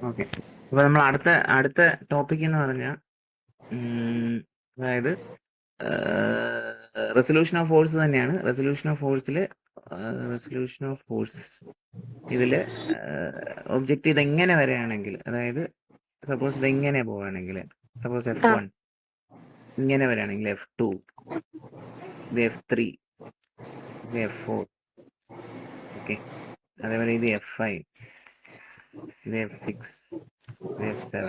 Okay. അപ്പൊ നമ്മൾ അടുത്ത അടുത്ത ടോപ്പിക് എന്ന് പറഞ്ഞാൽ അതായത് റെസൊല്യൂഷൻ ഓഫ് ഫോഴ്സ് തന്നെയാണ്. റെസൊല്യൂഷൻ ഓഫ് ഫോഴ്സ് ഇതില് ഒബ്ജക്റ്റ് ഇതെങ്ങനെ വരികയാണെങ്കിൽ, അതായത് സപ്പോസ് ഇതെങ്ങനെ പോവുകയാണെങ്കിൽ, സപ്പോസ് F1 ഇങ്ങനെ വരികയാണെങ്കിൽ F2, ഇത് F3, ഇത് F4, ഓക്കെ. അതേപോലെ ഇത് F5, ഇത് F6, ഇത് F7,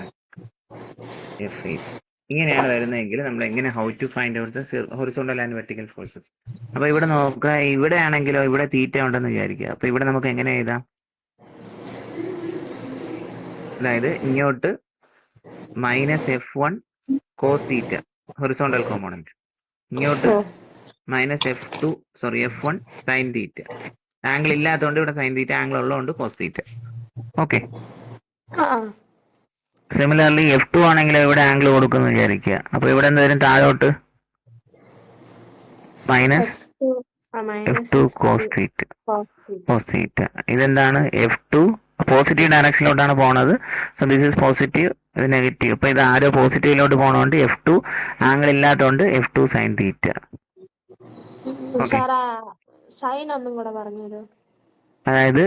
F8 ഇങ്ങനെയാണ് വരുന്നതെങ്കിൽ നമ്മൾ എങ്ങനെ how to find out the horizontal and vertical forces. അപ്പൊ ഇവിടെ നോക്കുക, ഇവിടെ ആണെങ്കിലോ ഇവിടെ തീറ്റ ഉണ്ടെന്ന് വിചാരിക്കുക. അപ്പൊ ഇവിടെ നമുക്ക് എങ്ങനെ എഴുതാം? അതായത് ഇങ്ങോട്ട് -F1 cos theta horizontal component, ഇങ്ങോട്ട് F1 സൈൻ തീറ്റ. ആംഗിൾ ഇല്ലാത്തതുകൊണ്ട് ഇവിടെ സൈൻ തീറ്റ, ആംഗിൾ ഉള്ളതുകൊണ്ട് cos theta. Okay. Similarly F2 ആണെങ്കിൽ ഇവിടെ ആംഗിൾ കൊടുക്കുന്നു വിചാരിക്കുക. അപ്പൊ ഇവിടെ എന്ത് വരും? താഴോട്ട് -F2 കോസ് തീറ്റ. ഇതെന്താണ്? F2 പോസിറ്റീവ് ഡയറക്ഷനിലോട്ടാണ് പോണത്. സോ ദിസ് ഇസ് പോസിറ്റീവ്, ഇത് നെഗറ്റീവ്. അപ്പൊ ഇത് ആരോ പോസിറ്റീവിലോട്ട് പോണോണ്ട് F2 ആംഗിൾ ഇല്ലാത്തതുകൊണ്ട് F2 സൈൻ തീറ്റ. സൈൻ ഒന്നും കൂടെ പറഞ്ഞു. അതായത്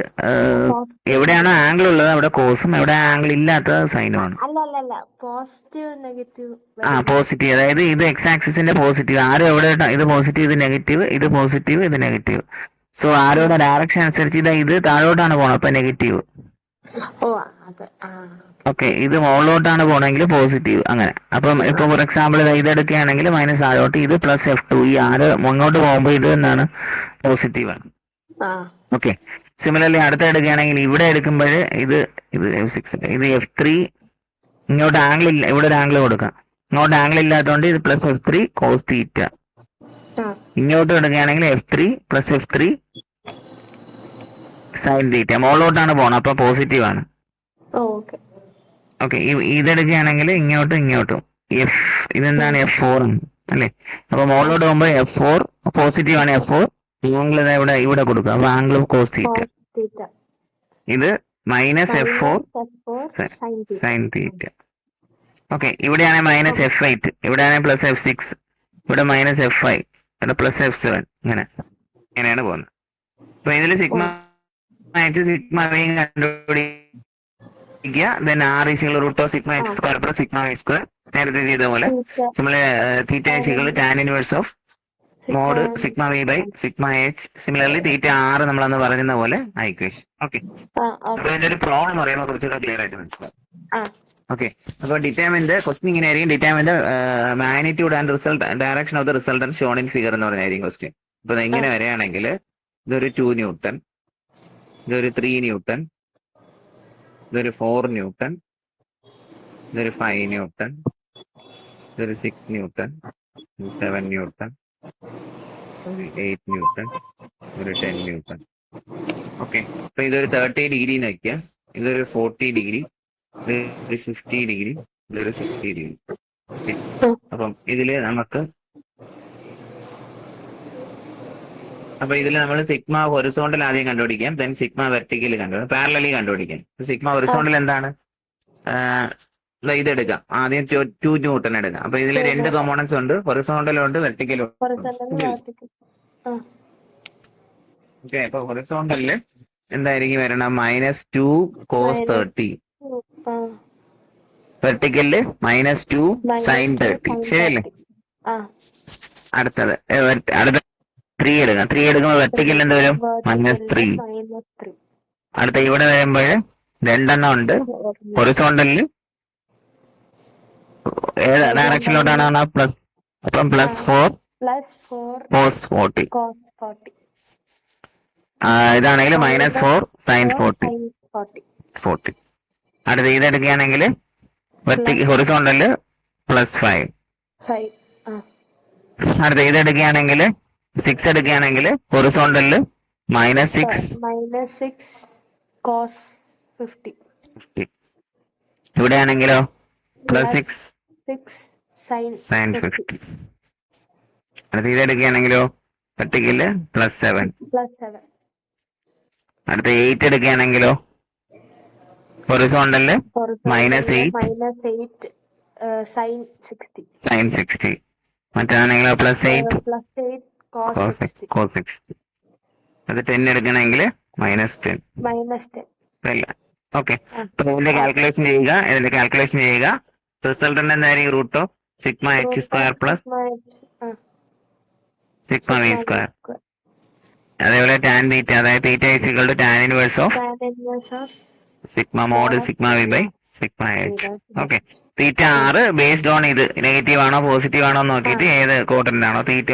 എവിടെയാണോ ആംഗിൾ ഉള്ളത് അവിടെ കോസും, എവിടെ ആംഗിൾ ഇല്ലാത്തത് സൈനുമാണ്. അല്ല പോസിറ്റീവ് നെഗറ്റീവ്. പോസിറ്റീവ്, അതായത് ഇത് എക്സ് ആക്സിസിന്റെ പോസിറ്റീവ്. ആരോ എവിടെ ഇത് പോസിറ്റീവ്, ഇത് നെഗറ്റീവ്, ഇത് പോസിറ്റീവ്, ഇത് നെഗറ്റീവ്. സോ ആരോടെ ഡയറക്ഷൻ അനുസരിച്ച് ഇത് താഴോട്ടാണ് പോണത്, അപ്പൊ നെഗറ്റീവ്. ഓക്കെ. ഇത് മുകളിലോട്ടാണ് പോണെങ്കിൽ പോസിറ്റീവ്, അങ്ങനെ. അപ്പം ഇപ്പൊ ഫോർ എക്സാമ്പിൾ ഇതെടുക്കുകയാണെങ്കിൽ മൈനസ് താഴോട്ട്, ഇത് +F2. ഈ ആരോ മുന്നോട്ട് പോകുമ്പോൾ ഇത് എന്താണ്? പോസിറ്റീവ് ആണ്. ഓക്കെ. സിമിലർലി അടുത്ത എടുക്കുകയാണെങ്കിൽ ഇവിടെ എടുക്കുമ്പോൾ ഇത് F6, ഇത് F3. ഇങ്ങോട്ട് ആംഗിൾ ഇല്ല, ഇവിടെ ഒരു ആംഗിൾ കൊടുക്കാം. ഇങ്ങോട്ട് ആംഗിൾ ഇല്ലാത്തതുകൊണ്ട് ഇത് +F3 കോസ് തീറ്റ. ഇങ്ങോട്ട് എടുക്കുകയാണെങ്കിൽ F3 +F3 സൈൻ തീറ്റ. മുകളിലോട്ടാണ് പോണം, അപ്പൊ പോസിറ്റീവ് ആണ്. ഓക്കെ. ഇതെടുക്കുകയാണെങ്കിൽ ഇങ്ങോട്ടും ഇതെന്താണ്? F4 ആണ് അല്ലേ? അപ്പൊ മുകളിലോട്ട് പോകുമ്പോൾ F4 പോസിറ്റീവ് ആണ്. F4 ആംഗിൾ ഇവിടെ കൊടുക്കുക, അപ്പൊ ആംഗിൾ കോസ് തീറ്റ. ഇത് -F4 സൈൻ തീറ്റ. ഓക്കെ. ഇവിടെയാണ് -F8, ഇവിടെയാണ് +F6, ഇവിടെ -F5, ഇവിടെ +F7, ഇങ്ങനെയാണ് പോകുന്നത്. അപ്പൊ ഇതിൽ സിഗ്മ സിഗ്മ കണ്ടുപിടിക്കുക. Then R √σx² sigma y². നേരത്തെ ചെയ്ത പോലെ നമ്മള് theta tan inverse of mod sigma v by sigma h. Similarly theta R നമ്മളന്ന് പറയുന്ന പോലെ ഇക്വേഷൻ. ഓക്കെ. അപ്പൊ ഇതിന്റെ ഒരു പ്രോബ്ലം പറയുമ്പോൾ കുറച്ചുകൂടെ ക്ലിയർ ആയിട്ട് മനസ്സിലാവും. ഓക്കെ. അപ്പൊ ഡിറ്റർമിൻ ദ ക്വസ്റ്റ്യൻ ഇങ്ങനെയായിരിക്കും. Determine the magnitude and direction of the resultant shown in figure എന്ന് പറഞ്ഞായിരിക്കും ക്വസ്റ്റ്യൻ. അപ്പൊ ഇങ്ങനെ വരികയാണെങ്കിൽ ഇതൊരു 2 ന്യൂട്ടൺ, ഇതൊരു 3 ന്യൂട്ടൺ, ഇതൊരു 4 ന്യൂട്ടൺ, ഇതൊരു 5 ന്യൂട്ടൺ, ഇതൊരു 6 ന്യൂട്ടൺ, ഇത് 7 ന്യൂട്ടൺ, ഒരു 8 ന്യൂട്ടൺ, ഒരു 10 ന്യൂട്ടൺ. ഓക്കെ. അപ്പൊ ഇതൊരു 30 ഡിഗ്രി എന്ന് വയ്ക്കുക, ഇതൊരു 40 ഡിഗ്രി, ഇതൊരു 50 ഡിഗ്രി, ഇതൊരു 60 ഡിഗ്രി. അപ്പം ഇതില് നമ്മൾ സിഗ്മ ഹൊറിസോണ്ടൽ ആദ്യം കണ്ടുപിടിക്കാം, ദെൻ സിഗ്മ വെർട്ടിക്കൽ കണ്ടുപിടിക്കാം, പാരലലി കണ്ടുപിടിക്കാം. സിഗ്മ ഹൊറിസോണ്ടൽ എന്താണ്? ഇതെടുക്കാം ആദ്യം 2 ന്യൂട്ടൺ എടുക്കാം. അപ്പൊ ഇതിൽ 2 കോമ്പോണൻസ് ഉണ്ട്, ഹൊറിസോണ്ടലും ഉണ്ട്, വെർട്ടിക്കലും ഉണ്ട്. ഓക്കെ. അപ്പൊ ഹൊറിസോണ്ടലില് എന്തായിരിക്കും വരണം? -2 cos 30, വെർട്ടിക്കലില് -2 sin 30. ശരിയല്ലേ? അടുത്ത 3 എടുക്കാം. 3 എടുക്കുമ്പോൾ വെർട്ടിക്കൽ എന്ത് വരും? -3. അടുത്ത ഇവിടെ വരുമ്പോൾ 2 എണ്ണം ഉണ്ട്. ഹൊറിസോണ്ടലില് ഏത് ഡയറക്ഷനിലോട്ടാണ്? പ്ലസ്. അപ്പം +4 cos 40. ഇതാണെങ്കിൽ -4 sin 40. അടുത്ത ഇതെടുക്കുകയാണെങ്കിൽ ഹൊറിസോണ്ടലില് +5. അടുത്ത ഇതെടുക്കുകയാണെങ്കിൽ 6 എടുക്കുകയാണെങ്കിൽ ഹൊറിസോണ്ടലില് -6 cos 50. ഇവിടെയാണെങ്കിലോ +6 sin 50. അടുത്ത ഇതെടുക്കുകയാണെങ്കിലോ വെർട്ടിക്കല് +7. അടുത്ത 8 എടുക്കുകയാണെങ്കിലോ ഹൊറിസോണ്ടലില് ഹൊറിസോണ്ടലില് -8 -8 സൈൻ 60 സൈൻ 60, മറ്റാണെങ്കിൽ +8 +8 കോസ് 60 കോസ് 60. അത് 10 എടുക്കണമെങ്കിൽ -10. -10. അല്ല, ഓക്കെ. ആ അപ്പൊ ഇതിന്റെ ആ കാൽക്കുലേഷൻ ചെയ്യുക. റിസൾട്ടന്റ് എന്തായിരിക്കും? √(h²+6 സിഗ്മ ആ sigma v sigma v square. Square അതേപോലെ tan θ, അതായത് θ tan inverse of tan inverse of sigma mod mod of sigma v by sigma h. Okay. Theta ആ 6 ബേസ്ഡ് ഓൺ ഇത് നെഗറ്റീവ് ആണോ positive ആണോ നോക്കിയിട്ട് ഏത് ക്വാഡ്രന്റ് ആണോ, തീറ്റ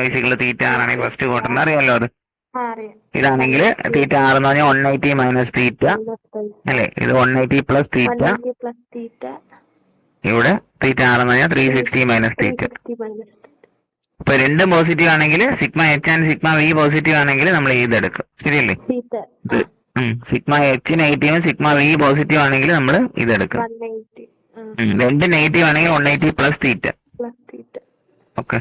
θ ആണെങ്കിൽ ഫസ്റ്റ് ക്വാഡ്രന്റ് അറിയാലോ അത്. അറിയാം. ഇതാണെങ്കിൽ തീറ്റ 6 എന്ന് പറഞ്ഞാൽ 180 - θ അല്ലേ, ഇത് 180 + θ. 180 + തീറ്റ ഇവിടെ തീറ്റ 6 എന്ന് പറഞ്ഞാൽ 360 - θ. 360 - അപ്പൊ രണ്ടും പോസിറ്റീവ് ആണെങ്കിൽ sigma h and sigma v positive ആണെങ്കിൽ നമ്മൾ ഇതെടുക്കും, ശരിയല്ലേ? തീറ്റ സിഗ്മ h നെഗറ്റീവും സിഗ്മ v പോസിറ്റീവ് ആണെങ്കിൽ നമ്മൾ ഇതെടുക്കും. 180 രണ്ട് നെഗറ്റീവ് ആണെങ്കിൽ 180 + θ. + തീറ്റ. ഓക്കെ.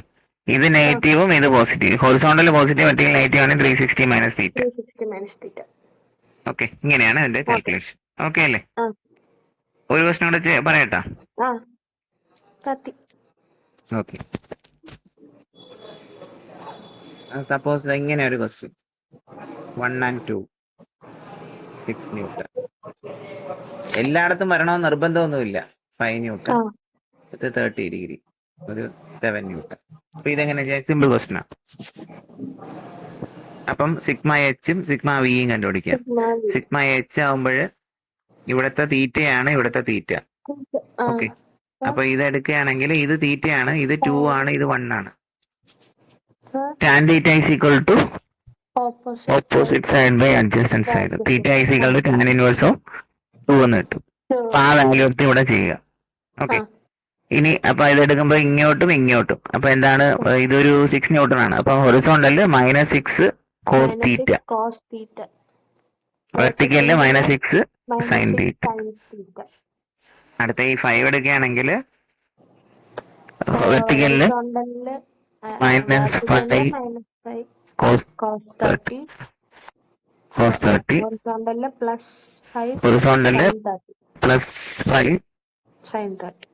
ഇത് നെഗറ്റീവും ഇത് പോസിറ്റീവ്. ഹൊറിസോണ്ടൽ പോസിറ്റീവ് അല്ലെങ്കിൽ നെഗറ്റീവ് ആണെങ്കിൽ 360 - θ. 360 - തീറ്റ. ഓക്കെ. ഇങ്ങനെയാണ് ഇതിന്റെ കാൽക്കുലേഷൻ. ഓക്കെ അല്ലേ? ആ ഒരു ക്വസ്റ്റൻ കൂടെ പറയട്ടാ. ആ കത്തി. ഓക്കെ. സപ്പോസ് ഇങ്ങനെ ഒരു ക്വസ്റ്റ്യൻ 1 and 2 6 ന്യൂട്ടൺ. എല്ലായിടത്തും വരണമെന്ന് നിർബന്ധമൊന്നുമില്ല. 5 ന്യൂട്ടൺ, 30 ഡിഗ്രി, ഒരു 7 ന്യൂട്ടൺ. അപ്പൊ ഇതെങ്ങനെ ചെയ്യാം? സിമ്പിൾ ക്വസ്റ്റ്യൻ ആണ്. അപ്പം സിഗ്മ എച്ചും സിഗ്മ വിയും കണ്ടുപിടിക്കാം. സിഗ്മ എച്ച് ആവുമ്പോൾ ഇവിടുത്തെ തീറ്റയാണ് ഇവിടുത്തെ തീറ്റ. ഓക്കെ. അപ്പൊ ഇത് എടുക്കുകയാണെങ്കിൽ ഇത് തീറ്റയാണ്, ഇത് 2 ആണ്, ഇത് 1 ആണ്. tan θ = opposite side by adjacent side. θ = tan inverse of 2 എന്ന് കിട്ടും. അപ്പൊ ആ വാല്യൂ എടുത്ത് ഇവിടെ ചെയ്യുക. ഓക്കെ. ഇനി അപ്പൊ ഇത് എടുക്കുമ്പോൾ ഇങ്ങോട്ടും ഇങ്ങോട്ടും. അപ്പൊ എന്താണ്? ഇതൊരു 6 ന്യൂട്ടൺ ആണ്. അപ്പൊ ഹൊറിസോണ്ടലില് -6 കോസ് θ, വെർട്ടിക്കലില് -6 സൈൻ θ. അടുത്ത ഈ 5 എടുക്കുകയാണെങ്കിൽ വെർട്ടിക്കലില് -5 കോസ് 30, ഹൊറിസോണ്ടലില് +5 ഹൊറിസോണ്ടലില് +5 സൈൻ 30.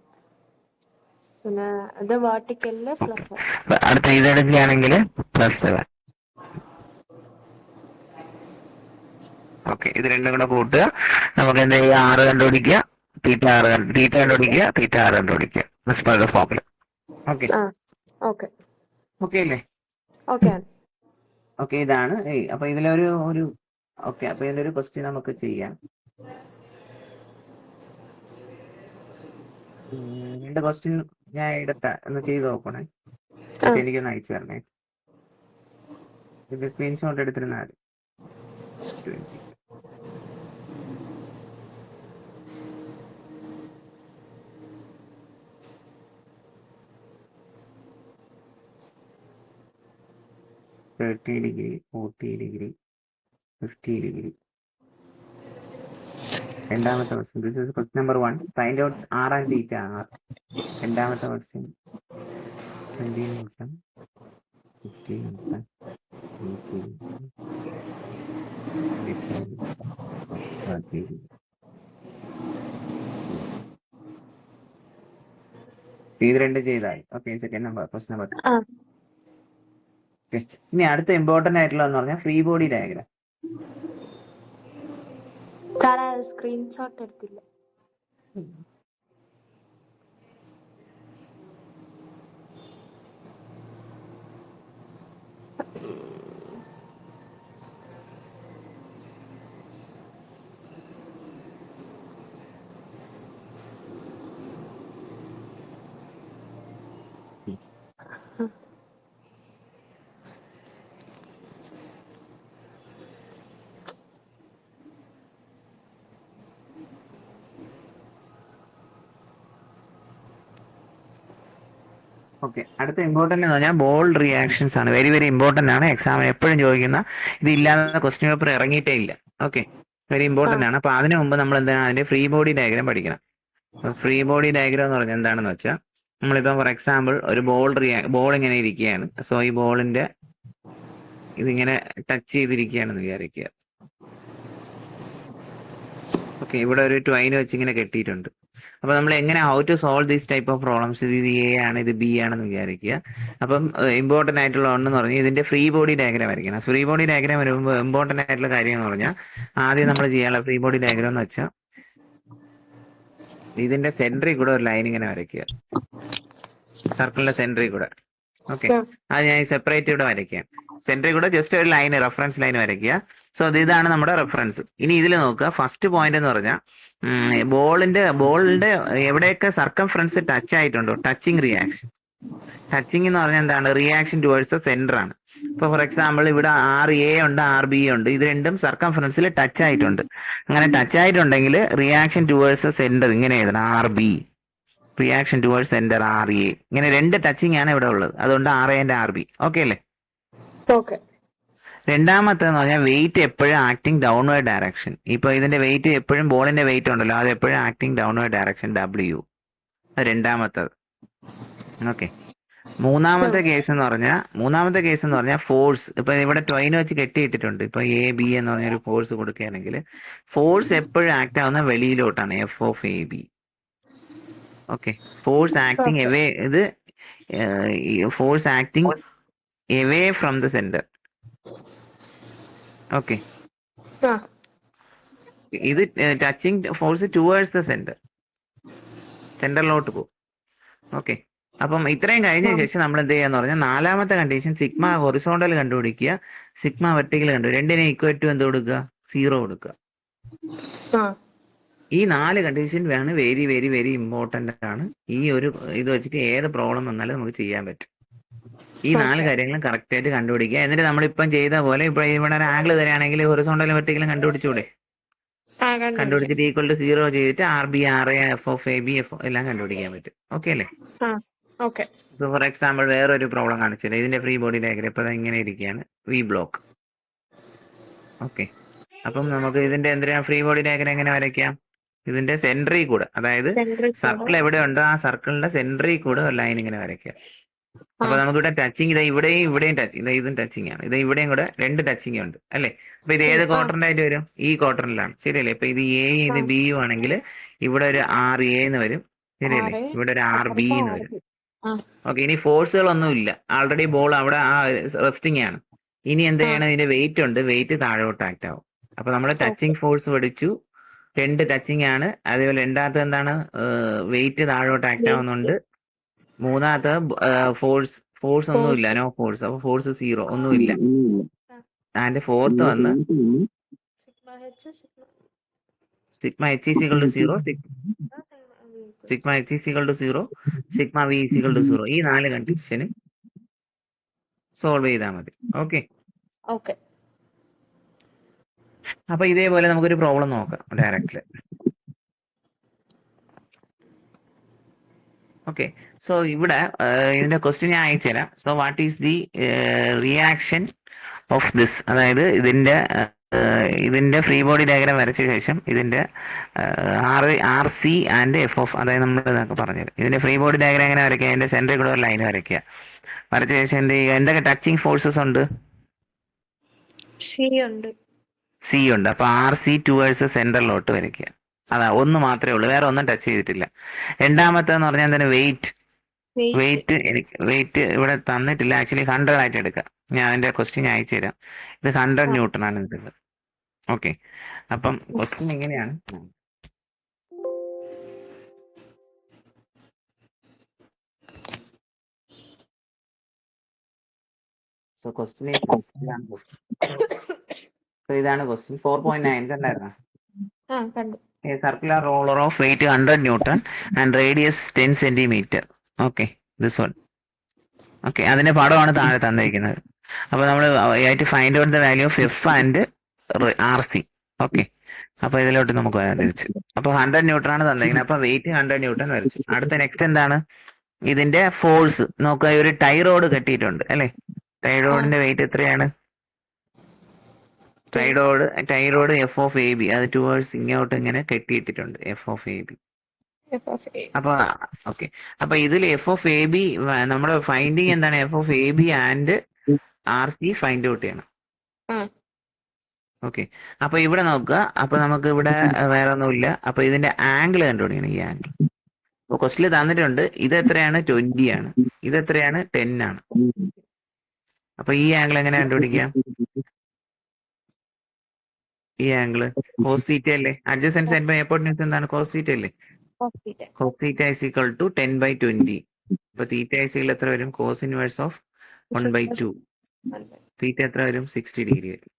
പിന്നെ ഇത് വെർട്ടിക്കലില് +5. അടുത്ത ഇത് എടുക്കുകയാണെങ്കിൽ +7. ഓക്കെ. ഇത് രണ്ടും കൂടെ കൂട്ടുക. നമുക്ക് എന്താ ചെയ്യുക? 6 കണ്ടുപിടിക്കുക, θ കണ്ടുപിടിക്കുക, θ കണ്ടുപിടിക്കുക. ഫോർമുല. ഓക്കെ. ഓക്കെ അല്ലേ? ഓക്കെ. ഇതാണ്. അപ്പൊ ഇതിലൊരു ഓക്കെ. അപ്പൊ ഇതിലൊരു ക്വസ്റ്റ്യൻ നമുക്ക് ചെയ്യാം. 2 ക്വസ്റ്റ്യൻ ഞാൻ എടുത്താ ഒന്ന് ചെയ്ത് നോക്കണേ. എനിക്കൊന്ന് അയച്ചു തരണേ. ഇത് സ്ക്രീൻഷോട്ട് എടുത്തിരുന്നാൽ 30 ഡിഗ്രി, 40 ഡിഗ്രി, 50 ഡിഗ്രി. രണ്ടാമത്തെ question. This is question number 1. Find out r and θ. രണ്ടാമത്തെ question 20 newton, 50 newton, 80 newton, 30 degree. ഇത് രണ്ടും ചെയ്തായി. Okay. Second number question number 2. ഇനി അടുത്ത ഇമ്പോർട്ടന്റ് ആയിട്ടുള്ളതെന്ന് പറഞ്ഞാൽ ഫ്രീ ബോഡി ഡയഗ്രാം. സ്ക്രീൻഷോട്ട് എടുത്തില്ല. ഓക്കെ. അടുത്ത ഇമ്പോർട്ടന്റ് എന്ന് പറഞ്ഞാൽ ബോൾഡ് റിയാക്ഷൻസ് ആണ്. വെരി വെരി ഇമ്പോർട്ടന്റ് ആണ്. എക്സാമിന് എപ്പോഴും ചോദിക്കുന്ന, ഇത് ഇല്ലാതെ ക്വസ്റ്റ്യൻ പേപ്പർ ഇറങ്ങിയിട്ടേ ഇല്ല. ഓക്കെ. വെരി ഇമ്പോർട്ടന്റ് ആണ്. അപ്പൊ അതിനു മുമ്പ് നമ്മൾ എന്താണ് അതിന്റെ ഫ്രീ ബോഡി ഡയഗ്രാം പഠിക്കണം. ഫ്രീ ബോഡി ഡയഗ്രാം എന്ന് പറഞ്ഞാൽ എന്താണെന്ന് വെച്ചാൽ, നമ്മളിപ്പം ഫോർ എക്സാമ്പിൾ ഒരു ബോൾ ഇങ്ങനെ ഇരിക്കുകയാണ്. സോ ഈ ബോളിന്റെ ഇതിങ്ങനെ ടച്ച് ചെയ്തിരിക്കുകയാണെന്ന് വിചാരിക്കുക. ഓക്കെ, ഇവിടെ ഒരു ട്വൈൻ വെച്ച് ഇങ്ങനെ കെട്ടിയിട്ടുണ്ട്. അപ്പൊ നമ്മൾ എങ്ങനെ how to solve this type of problems, ഇത് എ ആണ് ഇത് ബി ആണെന്ന് വിചാരിക്കുക. അപ്പം ഇമ്പോർട്ടന്റ് ആയിട്ടുള്ള ഒന്നെന്ന് പറഞ്ഞാൽ ഇതിന്റെ ഫ്രീ ബോഡി ഡയഗ്രാം വരയ്ക്കണം. ഫ്രീ ബോഡി ഡയഗ്രാം വരുമ്പോൾ ഇമ്പോർട്ടന്റ് ആയിട്ടുള്ള കാര്യം എന്ന് പറഞ്ഞാൽ ആദ്യം നമ്മൾ ചെയ്യാനുള്ള ഫ്രീ ബോഡി ഡയഗ്രാം എന്ന് വെച്ചാൽ ഇതിന്റെ സെന്ററിൽ കൂടെ ഒരു ലൈൻ ഇങ്ങനെ വരയ്ക്കുക, സർക്കിളിന്റെ സെന്ററിൽ കൂടെ. ഓക്കെ, അത് ഞാൻ സെപ്പറേറ്റ് ഇവിടെ വരയ്ക്കാം. സെന്ററിൽ കൂടെ ജസ്റ്റ് ഒരു ലൈൻ, റെഫറൻസ് ലൈൻ വരയ്ക്കുക. സോ ഇതാണ് നമ്മുടെ റെഫറൻസ്. ഇനി ഇതിൽ നോക്കുക, ഫസ്റ്റ് പോയിന്റ് എന്ന് പറഞ്ഞാൽ ബോളിന്റെ എവിടെയൊക്കെ സർക്കംഫറൻസ് ടച്ച് ആയിട്ടുണ്ടോ, ടച്ചിങ് റിയാക്ഷൻ. ടച്ചിങ് എന്ന് പറഞ്ഞാൽ എന്താണ്, റിയാക്ഷൻ ടുവേഴ്സ് ദ സെന്റർ ആണ്. ഇപ്പൊ ഫോർ എക്സാമ്പിൾ ഇവിടെ RA ഉണ്ട്, RB ഉണ്ട്, ഇത് രണ്ടും സർക്കംഫറൻസിൽ ടച്ച് ആയിട്ടുണ്ട്. അങ്ങനെ ടച്ച് ആയിട്ടുണ്ടെങ്കിൽ റിയാക്ഷൻ ടുവേഴ്സ് ദ സെന്റർ ഇങ്ങനെ എഴുതണം, RB. Reaction towards centre RA. ഇങ്ങനെ രണ്ട് ടച്ചിങ് ആണ് ഇവിടെ ഉള്ളത്, അതുകൊണ്ട് RA ആൻഡ് RB. ഓക്കെ അല്ലേ? ഓക്കെ. രണ്ടാമത്തെന്ന് പറഞ്ഞാൽ വെയിറ്റ് എപ്പോഴും ആക്ടിങ് ഡൗൺവേർഡ് ഡയറക്ഷൻ. ഇപ്പൊ ഇതിന്റെ വെയിറ്റ് എപ്പോഴും, ബോളിന്റെ വെയിറ്റ് ഉണ്ടല്ലോ, അത് എപ്പോഴും ആക്ടിങ് ഡൗൺവേർഡ് ഡയറക്ഷൻ W. അത് രണ്ടാമത്തത്. ഓക്കെ. മൂന്നാമത്തെ കേസ് എന്ന് പറഞ്ഞാൽ ഫോഴ്സ്. ഇപ്പൊ ഇവിടെ ട്വൈൻ വെച്ച് കെട്ടിയിട്ടിട്ടുണ്ട്. ഇപ്പൊ AB എന്ന് പറഞ്ഞൊരു ഫോഴ്സ് കൊടുക്കുകയാണെങ്കിൽ ഫോഴ്സ് എപ്പോഴും ആക്ട് ആവുന്ന വെളിയിലോട്ടാണ്, FOB. Okay, force acting away, ഇത് force acting away from the centre. Okay, ഇത് touching force towards the centre, സെന്ററിലോട്ട് പോകും. ഓക്കെ, അപ്പം ഇത്രയും കഴിഞ്ഞ ശേഷം നമ്മൾ എന്ത് ചെയ്യാന്ന് പറഞ്ഞാൽ നാലാമത്തെ കണ്ടീഷൻ സിഗ്മ ഹൊറിസോണ്ടൽ കണ്ടുപിടിക്കുക, സിഗ്മ വെർട്ടിക്കൽ രണ്ടിനെ ഈക്വൽ ടു എന്ത് കൊടുക്കുക, 0 കൊടുക്കുക. ഈ 4 കണ്ടീഷൻ ആണ് വെരി വെരി വെരി ഇമ്പോർട്ടന്റ് ആണ്. ഈ ഒരു ഇത് വെച്ചിട്ട് ഏത് പ്രോബ്ലം വന്നാലും നമുക്ക് ചെയ്യാൻ പറ്റും. ഈ 4 കാര്യങ്ങളും കറക്റ്റ് ആയിട്ട് കണ്ടുപിടിക്കുക. എന്നിട്ട് നമ്മളിപ്പം ചെയ്ത പോലെ ഇപ്പൊ ഇവിടെ ഒരു ആംഗിൾ തരാണെങ്കിൽ ഹൊറിസോണ്ടലും വെർട്ടിക്കലും കണ്ടുപിടിച്ചൂടെ? കണ്ടുപിടിച്ചിട്ട് ഈക്വൽ ടു 0 ചെയ്തിട്ട് RB, RA, FOB എല്ലാം കണ്ടുപിടിക്കാൻ പറ്റും. ഓക്കെ അല്ലേ? ഇപ്പൊ ഫോർ എക്സാമ്പിൾ വേറൊരു പ്രോബ്ലം കാണിച്ചില്ല. ഇതിന്റെ ഫ്രീ ബോഡി ഡയഗ്രാം ഇപ്പൊ ഇങ്ങനെ ഇരിക്കുകയാണ്, V ബ്ലോക്ക്. ഓക്കെ, അപ്പം നമുക്ക് ഇതിന്റെ എന്തിനാ ഫ്രീ ബോഡി ഡയഗ്രാം എങ്ങനെ വരയ്ക്കാം? ഇതിന്റെ സെന്ററിൽ കൂടെ, അതായത് സർക്കിൾ എവിടെ ഉണ്ടോ ആ സർക്കിളിന്റെ സെന്ററിൽ കൂടെ ഒരു ലൈൻ ഇങ്ങനെ വരയ്ക്കാം. അപ്പൊ നമുക്കിവിടെ ടച്ചിങ്, ഇവിടെയും ടച്ച്, ഇതും ടച്ചിങ് ആണ്, ഇവിടെയും കൂടെ 2 ടച്ചിങ് ഉണ്ട് അല്ലേ? അപ്പൊ ഇത് ഏത് ക്വാർട്ടറിലായിട്ട് വരും? ഈ ക്വാർട്ടറിലാണ്, ശരിയല്ലേ? ഇപ്പൊ ഇത് A ഇത് B ആണെങ്കിൽ ഇവിടെ ഒരു RA എന്ന് വരും, ശരിയല്ലേ? ഇവിടെ ഒരു RB എന്ന് വരും. ഓക്കെ, ഇനി ഫോഴ്സുകളൊന്നും ഇല്ല, ആൾറെഡി ബോൾ അവിടെ ആ റെസ്റ്റിംഗ് ആണ്. ഇനി എന്ത് ചെയ്യണം, ഇതിന്റെ വെയിറ്റ് ഉണ്ട്, വെയിറ്റ് താഴോട്ട് ആക്ട് ആവും. അപ്പൊ നമ്മൾ ടച്ചിങ് ഫോഴ്സ് പഠിച്ചു, 2 ടച്ചിങ് ആണ്. അതേപോലെ രണ്ടാമത്തെ എന്താണ്, വെയിറ്റ് താഴോട്ട് ആക്ട് ആവുന്നുണ്ട്. മൂന്നാമത്തെ ഫോഴ്സ് ഒന്നുമില്ല, നോ ഫോഴ്സ്, അപ്പൊ ഫോഴ്സ് 0 ഒന്നുമില്ല. ആൻഡ് ഫോർത്ത് വന്ന് sigma H is equal to 0, sigma H is equal to 0, sigma V is equal to 0. ഈ 4 കണ്ടീഷന് സോൾവ് ചെയ്താൽ മതി. ഓക്കെ, അപ്പൊ ഇതേപോലെ നമുക്കൊരു പ്രോബ്ലം നോക്കാം ഡയറക്റ്റ്ലി. ഓക്കെ, സോ ഇവിടെ ഇതിന്റെ ക്വസ്റ്റ്യൻ ഞാൻ അയച്ചു തരാം. So what is the reaction of this, അതായത് ഇതിന്റെ ഫ്രീ ബോഡി ഡയഗ്രാം വരച്ച ശേഷം ഇതിന്റെ RC ആൻഡ് FO, അതായത് നമ്മൾ ഇതൊക്കെ പറഞ്ഞത്. ഇതിന്റെ ഫ്രീ ബോഡി ഡയഗ്രാം എങ്ങനെ വരയ്ക്കുക? ഇതിന്റെ സെന്ററിൽ കൂടെ ഒരു ലൈൻ വരയ്ക്കുക. വരച്ച ശേഷം എന്തൊക്കെ ടച്ചിങ് ഫോഴ്സസ് ഉണ്ട്? C ഉണ്ട്. അപ്പൊ RC ടുവേഴ്സ് സെന്ററിലോട്ട് വരയ്ക്കുക. അതാ, ഒന്ന് മാത്രമേ ഉള്ളൂ, വേറെ ഒന്നും ടച്ച് ചെയ്തിട്ടില്ല. രണ്ടാമത്തെന്ന് പറഞ്ഞാൽ എന്താണ്, വെയിറ്റ് ഇവിടെ തന്നിട്ടില്ല, ആക്ച്വലി 100 ആയിട്ട് എടുക്കുക. ഞാൻ അതിന്റെ ക്വസ്റ്റ്യൻ അയച്ചു തരാം. ഇത് 100 ന്യൂട്ടൺ ആണ് ഇതിൽ. ഓക്കെ, അപ്പം ക്വസ്റ്റ്യൻ ഇങ്ങനെയാണ്. സോ ക്വസ്റ്റ്യൻ ഇതാണ് ക്വസ്റ്റ്യൻ. 4.9 കണ്ടായിരുന്നോ? A circular roller of weight 100 Newton and radius 10 centimeter. Okay, this one. Okay, അതിന്റെ പടമാണ് താഴെ തന്നിരിക്കുന്നത്. അപ്പൊ നമ്മൾ find out the value of F and RC. Okay, അപ്പൊ ഇതിലോട്ട് നമുക്ക് വരാൻ തിരിച്ച്. അപ്പൊ 100 ന്യൂട്ടൺ ആണ് തന്നിരിക്കുന്നത്. അപ്പൊ വെയിറ്റ് 100 ന്യൂട്ടൺ വരച്ചു. അടുത്ത നെക്സ്റ്റ് എന്താണ്, ഇതിന്റെ ഫോഴ്സ് നോക്കുക. ഒരു ടൈ റോഡ് കെട്ടിയിട്ടുണ്ട് അല്ലെ? ടൈ റോഡിന്റെ വെയിറ്റ് എത്രയാണ്? ടൈ റോഡ് FOB, അത് ടുവേഴ്സ് ഇങ്ങോട്ട് ഇങ്ങനെ കെട്ടിയിട്ടിട്ടുണ്ട്, FOB. അപ്പൊ ഓക്കെ, അപ്പൊ ഇതിൽ FOB നമ്മുടെ ഫൈൻഡിങ് എന്താണ്? FOB and RC find out ചെയ്യണം. ഓക്കെ, അപ്പൊ ഇവിടെ നോക്കുക. അപ്പൊ നമുക്ക് ഇവിടെ വേറെ ഒന്നുമില്ല. അപ്പൊ ഇതിന്റെ ആംഗിൾ കണ്ടുപിടിക്കണം. ഈ ആംഗിൾ അപ്പൊ ക്വസ്റ്റിൽ തന്നിട്ടുണ്ട്. ഇത് എത്രയാണ്? 20 ആണ്. ഇത് എത്രയാണ്? 10 ആണ്. അപ്പൊ ഈ ആംഗിൾ എങ്ങനെ കണ്ടുപിടിക്കാം? ഈ ആംഗിൾ കോസ് തീറ്റ അല്ലേ? അഡ്ജസൻറ്റ് സൈഡ് ബൈ ഹൈപ്പോട്ടന്യൂസ് എന്താണ്? കോസ് തീറ്റ അല്ലേ? Cos theta is equal to 10/20. അപ്പൊ തീറ്റ ഇസ് ഈക്വൽ എത്ര വരും? Cos inverse of 1/2. തീറ്റ എത്ര വരും? 60 ഡിഗ്രി വരും.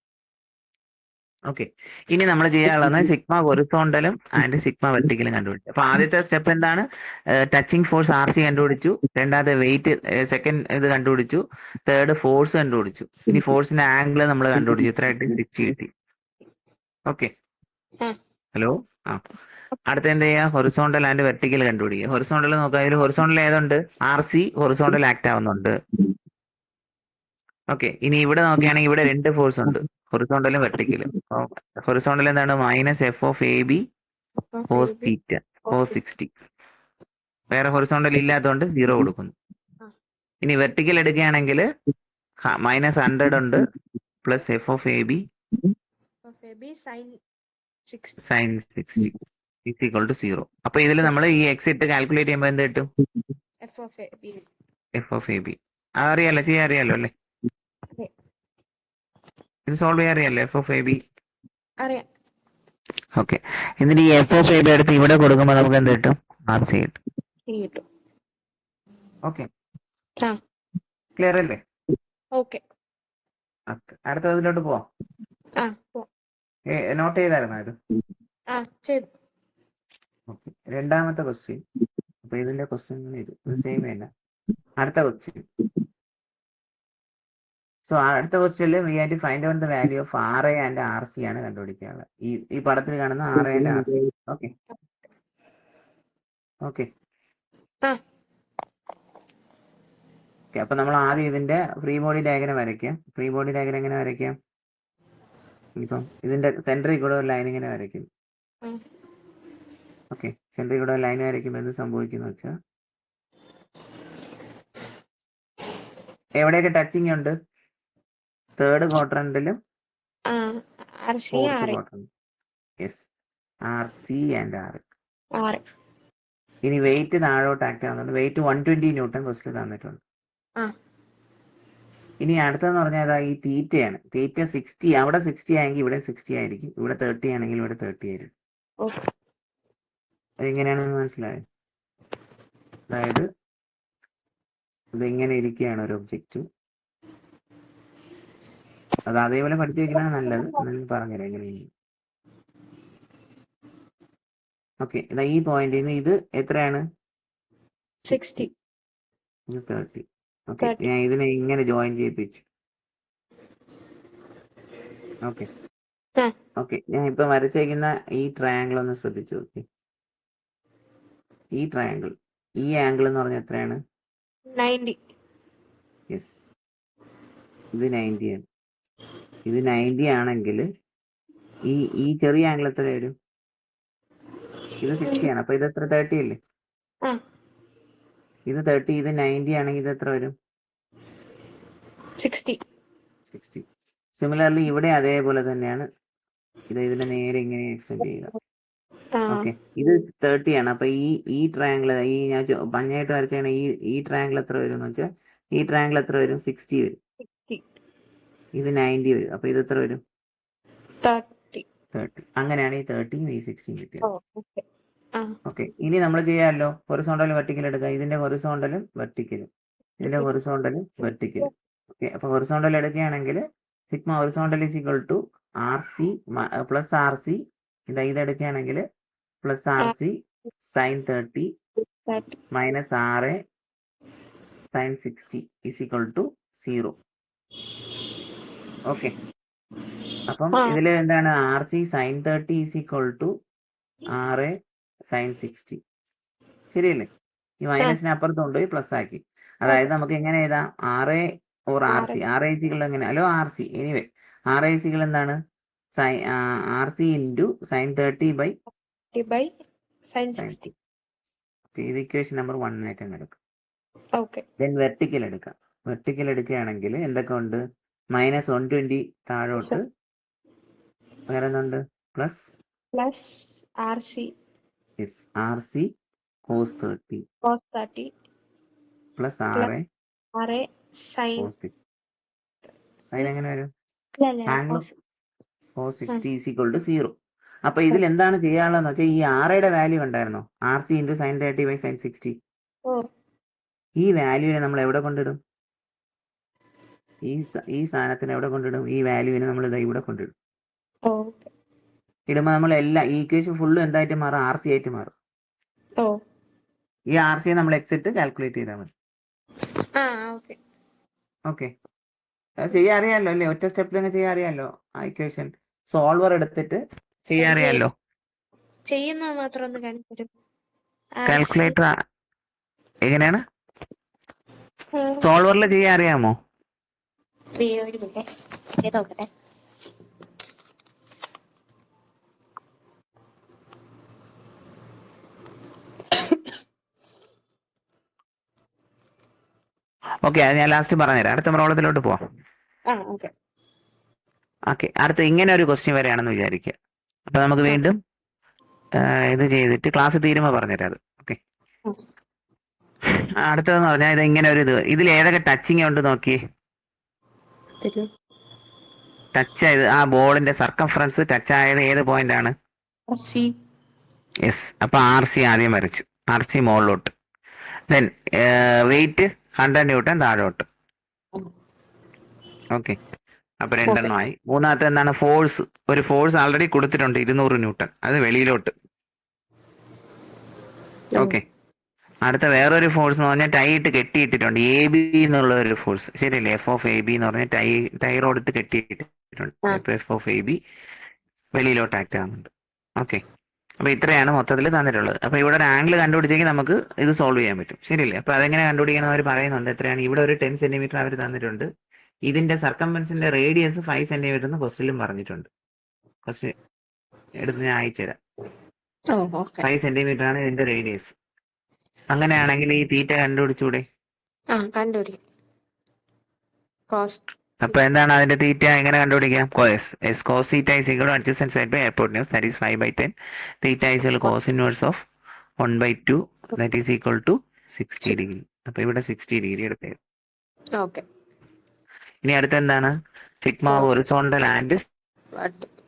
ഓക്കെ, ഇനി നമ്മൾ ചെയ്യാനുള്ളത് സിഗ്മ ഹൊറിസോണ്ടലും ആൻഡ് സിഗ്മ വെർട്ടിക്കലും കണ്ടുപിടിച്ചു. അപ്പൊ ആദ്യത്തെ സ്റ്റെപ്പ് എന്താണ്? ടച്ചിങ് ഫോഴ്സ് RC കണ്ടുപിടിച്ചു. രണ്ടാമത്തെ വെയിറ്റ്, സെക്കൻഡ് ഇത് കണ്ടുപിടിച്ചു. തേർഡ് ഫോഴ്സ് കണ്ടുപിടിച്ചു. ഇനി ഫോഴ്സിന്റെ ആംഗിൾ നമ്മൾ കണ്ടുപിടിച്ചു. എത്ര കിട്ടി? 60 കിട്ടി. Okay, hello. ആ, അടുത്ത എന്ത് ചെയ്യാ? ഹൊറിസോണ്ടൽ ആൻഡ് വെർട്ടിക്കൽ കണ്ടുപിടിക്കുക. ഹൊറിസോണ്ടൽ നോക്കുക. അതിൽ ഹൊറിസോണ്ടൽ ഏതുണ്ട്? RC ഹൊറിസോണ്ടൽ ആക്ട് ആവുന്നുണ്ട്. ഓക്കെ, ഇനി ഇവിടെ നോക്കുകയാണെങ്കിൽ ഇവിടെ രണ്ട് ഫോഴ്സ് ഉണ്ട്, ഹൊറിസോണ്ടലും വെർട്ടിക്കലും. ഹൊറിസോണ്ടൽ എന്താണ്? -f(AB) cos തീറ്റ cos 60. വേറെ ഹൊറിസോണ്ടൽ ഇല്ലാത്തതുകൊണ്ട് 0 കൊടുക്കുന്നു. ഇനി വെർട്ടിക്കൽ എടുക്കുകയാണെങ്കിൽ -100 ഉണ്ട് plus f(AB) sin 60 is equal to 0. അപ്പൊ ഇതിൽ നമ്മൾ ഈ x ഇട്ട് കാൽക്കുലേറ്റ് ചെയ്യുമ്പോൾ എന്ത് കിട്ടും? f(AB). അറിയാലോ, ചെയ്യാൻ അറിയാലോ അല്ലേ? ഇത് സോൾവ് ചെയ്യാൻ അറിയാലോ? f(AB). അറിയാം. ഓക്കെ, എന്നിട്ട് ഈ f(AB) എടുത്ത് ഇവിടെ കൊടുക്കുമ്പോൾ നമുക്ക് എന്ത് കിട്ടും? RC കിട്ടും. ഓക്കെ, ക്ലിയർ അല്ലേ? ഓക്കെ, അടുത്തതിലോട്ട് പോവാം. നോട്ട് ചെയ്തായിരുന്നോ ഇത്? ചെയ്തു. ഓക്കെ, രണ്ടാമത്തെ ക്വസ്റ്റ്യൻ. അപ്പൊ ഇതിന്റെ ക്വസ്റ്റ്യൻ ഇത് സെയിം തന്നെ. അടുത്ത ക്വസ്റ്റ്യൻ. സോ അടുത്ത ക്വസ്റ്റ്യനിൽ we have to find out the value of RA and RC ആണ് കണ്ടുപിടിക്കാനുള്ളത്. ഈ പടത്തിൽ കാണുന്ന RA and RC. Okay okay okay, അപ്പൊ നമ്മൾ ആദ്യം ഇതിന്റെ ഫ്രീ ബോഡി ഡയഗ്രം വരയ്ക്കാം. ഫ്രീ ബോഡി ഡയഗ്രം എങ്ങനെ വരയ്ക്കാം? ഇപ്പം ഇതിന്റെ സെന്ററിൽ കൂടെ ഒരു ലൈൻ ഇങ്ങനെ വരയ്ക്കുന്നു. ഓക്കെ, സെന്ററിൽ കൂടെ ലൈൻ വരയ്ക്കുമ്പോൾ എന്ത് സംഭവിക്കുന്നു വെച്ചാൽ എവിടെയൊക്കെ ടച്ചിങ് ഉണ്ട്? തേർഡ് ക്വാഡ്രന്റിലും fourth quadrant. Yes, RC and R. ഇനി വെയിറ്റ് താഴോട്ട് ആക്ട് ആവുന്നുണ്ട്. വെയിറ്റ് 120 ന്യൂട്ടൺ ക്വസ്റ്റിൽ തന്നിട്ടുണ്ട്. ഇനി അടുത്തെന്ന് പറഞ്ഞാൽ ഈ തീറ്റയാണ്. തീറ്റ 60, അവിടെ 60 ആയെങ്കിൽ ഇവിടെ 60 ആയിരിക്കും. ഇവിടെ 30 ആണെങ്കിൽ ഇവിടെ 30 ആയിരിക്കും. അതെങ്ങനെയാണെന്ന് മനസ്സിലായോ? അതായത് ഇതിങ്ങനെ ഇരിക്കുകയാണ് ഒരു ഒബ്ജക്റ്റ്. അത് അതേപോലെ പഠിച്ചു വെക്കണതാണ് നല്ലത്. എന്നാലും പറഞ്ഞുതരാം എങ്ങനെയാണ്. ഓക്കെ, ഈ പോയിന്റിൽ നിന്ന് ഇത് എത്രയാണ്? 60. ഇത് 30. ഓക്കെ, ഞാൻ ഇതിനെ ഇങ്ങനെ ജോയിൻ ചെയ്യിപ്പിച്ചു. ഓക്കെ ഓക്കെ, ഞാൻ ഇപ്പൊ വരച്ചേക്കുന്ന ഈ ട്രയാങ്കിൾ ഒന്ന് ശ്രദ്ധിച്ചു നോക്കി. ഈ ട്രയാങ്കിൾ, ഈ ആംഗിൾ എന്ന് പറഞ്ഞാൽ എത്രയാണ്? 90. യെസ്, ഇത് 90 ആണ്. ഇത് 90 ആണെങ്കിൽ ഈ ചെറിയ ആംഗിൾ എത്ര വരും? ഇത് 60 ആണ്. അപ്പൊ ഇത് എത്ര? 30 അല്ലേ? ഇത് 30, ഇത് 90 ആണെങ്കിൽ ഇത് എത്ര വരും? 60. സിമിലർലി ഇവിടെ അതേപോലെ തന്നെയാണ്. ഇതിന്റെ നേരെ ഇങ്ങനെ എക്സ്റ്റെൻഡ് ചെയ്യുക. ഓക്കെ, ഇത് 30 ആണ്. അപ്പൊ ഈ ട്രയാങ്കിൾ, ഈ ഞാൻ ഭംഗിയായിട്ട് വരച്ചാണ്. ഈ ട്രയാങ്കിൾ എത്ര വരും എന്ന് വെച്ചാൽ ഈ ട്രയാങ്കിൾ എത്ര വരും? 60 വരും. ഇത് 90 വരും. അപ്പൊ ഇത് എത്ര വരും? 30. അങ്ങനെയാണ് ഈ 30 ഈ 60 കിട്ടിയത്. ഓക്കെ, ഇനി നമ്മൾ ചെയ്യാമല്ലോ. ഹൊറിസോണ്ടലും വെർട്ടിക്കലും എടുക്കാം. ഇതിന്റെ ഹൊറിസോണ്ടലും വെർട്ടിക്കലും, ഇതിന്റെ ഹൊറിസോണ്ടലും വെർട്ടിക്കലും. ഓക്കെ, അപ്പൊ ഹൊറിസോണ്ടൽ എടുക്കുകയാണെങ്കിൽ sigma horizontal is equal to RC plus RC. ഇതെടുക്കുകയാണെങ്കിൽ plus RC sine 30 minus RA sine 60 is equal to 0. Okay, അപ്പം ഇതില് എന്താണ്? RC sine 30 is equal to RA sine 60. ശരിയല്ലേ? ഈ മൈനസിന് അപ്പുറത്ത് കൊണ്ടുപോയി പ്ലസ് ആക്കി. അതായത് നമുക്ക് എങ്ങനെ എഴുതാം? RA or RC. RA എങ്ങനെ? അല്ലോ RC. എനിവേ, RA എന്താണ്? RC into sine 30 by sine 60. ഇത് ഇക്വേഷൻ നമ്പർ 1 ആയിട്ട് തന്നെ എടുക്കാം. ദെൻ വെർട്ടിക്കൽ എടുക്കാം. വെർട്ടിക്കൽ എടുക്കുകയാണെങ്കിൽ എന്തൊക്കെ ഉണ്ട്? -120 താഴോട്ട് വേറെ എന്തുണ്ട്? Plus RC yes RC cos 30 cos 30 plus plus RA RA sin cos 60. Sine എങ്ങനെ വരും? ഇല്ല tan cos cos 60 is equal to 0. അപ്പൊ ഇതിൽ എന്താണ് ചെയ്യാനുള്ളതെന്ന് വെച്ചാൽ ഈ ആറയുടെ വാല്യൂ ഉണ്ടായിരുന്നോ? RC into sin 30 by sin 60. ഓ ഈ വാല്യൂവിനെ നമ്മൾ എവിടെ കൊണ്ടിടും? ഈ സാധനത്തിന് എവിടെ കൊണ്ടിടും? ഈ വാല്യൂവിനെ നമ്മൾ ഇതാ ഇവിടെ കൊണ്ടിടും. ഓക്കെ ഇടുമ്പോൾ നമ്മൾ ഈ ഇക്വേഷൻ ഫുള്ളും എന്തായിട്ട് മാറും? RC ആയിട്ട് മാറും. ഓ ഈ RC നമ്മൾ x ഇട്ട് കാൽക്കുലേറ്റ് ചെയ്താൽ മതി. ആ ഓക്കെ ഓക്കെ, അത് ചെയ്യാൻ അറിയാമല്ലോ അല്ലേ? ഒറ്റ സ്റ്റെപ്പിൽ അങ്ങ് ചെയ്യാൻ അറിയാമല്ലോ. ആ ഇക്വേഷൻ സോൾവർ എടുത്തിട്ട് ചെയ്യാൻ അറിയാമല്ലോ. ചെയ്യുന്നത് മാത്രം ഒന്ന് കാണിച്ചു തരും. കാൽക്കുലേറ്റർ എങ്ങനെയാണ് സോൾവറിൽ ചെയ്യാൻ അറിയാമോ? ഒരു മിനിറ്റ് നോക്കട്ടെ. ഓക്കെ, അത് ഞാൻ ലാസ്റ്റ് പറഞ്ഞുതരാം. അടുത്ത പ്രോബ്ലത്തിലോട്ട് പോവാം. ഓക്കെ, അടുത്ത ഇങ്ങനെ ഒരു ക്വസ്റ്റ്യൻ വരെയാണെന്ന് വിചാരിക്കുക. അപ്പൊ നമുക്ക് വീണ്ടും ഇത് ചെയ്തിട്ട് ക്ലാസ് തീരുമ്പോൾ പറഞ്ഞുതരാം അത്. ഓക്കെ, അടുത്തതെന്ന് പറഞ്ഞാൽ ഇത് ഇങ്ങനെ ഒരു ഇതിൽ ഏതൊക്കെ ടച്ചിങ് ഉണ്ട് നോക്കി. ടച്ച് ആയത് ആ ബോളിന്റെ സർക്കംഫറൻസ് ടച്ച് ആയത് ഏത് പോയിന്റ് ആണ്? യെസ്. അപ്പൊ RC ആദ്യം വരച്ചു. RC മുകളിലോട്ട്. ദെൻ വെയിറ്റ് 100 ന്യൂട്ടൺ താഴോട്ട്. ഓക്കെ, അപ്പൊ രണ്ടെണ്ണമായി. മൂന്നാമത്തെ എന്താണ്? ഫോഴ്സ്. ഒരു ഫോഴ്സ് ആൾറെഡി കൊടുത്തിട്ടുണ്ട് 200 ന്യൂട്ടൺ, അത് വെളിയിലോട്ട്. ഓക്കെ, അടുത്ത വേറൊരു ഫോഴ്സ് എന്ന് പറഞ്ഞാൽ ടൈ ഇട്ട് കെട്ടിയിട്ടിട്ടുണ്ട്. AB എന്നുള്ള ഒരു ഫോഴ്സ്, ശരിയല്ലേ? FOB എന്ന് പറഞ്ഞാൽ ടൈ റോഡ് ഇട്ട് കെട്ടിയിട്ടിട്ടുണ്ട്. FOB വെളിയിലോട്ട് ആക്ട് ആകുന്നുണ്ട്. ഓക്കെ, അപ്പൊ ഇത്രയാണ് മൊത്തത്തിൽ തന്നിട്ടുള്ളത്. അപ്പൊ ഇവിടെ ഒരു ആംഗിൾ കണ്ടുപിടിച്ചെങ്കിൽ നമുക്ക് ഇത് സോൾവ് ചെയ്യാൻ പറ്റും, ശരിയല്ലേ? അപ്പൊ അതെങ്ങനെ കണ്ടുപിടിക്കണം അവർ പറയുന്നുണ്ട്. എത്രയാണ്? ഇവിടെ ഒരു 10 സെന്റിമീറ്റർ അവർ തന്നിട്ടുണ്ട്. ഇതിന്റെ സർക്കംഫറൻസിന്റെ റേഡിയസ് 5 സെന്റിമീറ്റർ എന്ന് ക്വസ്റ്റിലും പറഞ്ഞിട്ടുണ്ട്. ക്വസ്റ്റ്യൻ എടുത്ത് ഞാൻ അയച്ചുതരാം. 5 സെന്റിമീറ്റർ ആണ് ഇതിന്റെ റേഡിയസ്. അങ്ങനെയാണെങ്കിൽ ഈ തീറ്റ കണ്ടുപിടിച്ചൂടെ? അപ്പൊ എന്താണ് അതിന്റെ തീറ്റ എങ്ങനെ കണ്ടുപിടിക്കാം? cos theta is equal to adjacent side by hypotenuse, that is 5/10. Theta is equal to cos inverse of 1/2, that is equal to 60 degree. അപ്പൊ ഇവിടെ 60 ഡിഗ്രി എടുത്തേ. ഇനി അടുത്ത എന്താണ്? Sigma horizontal and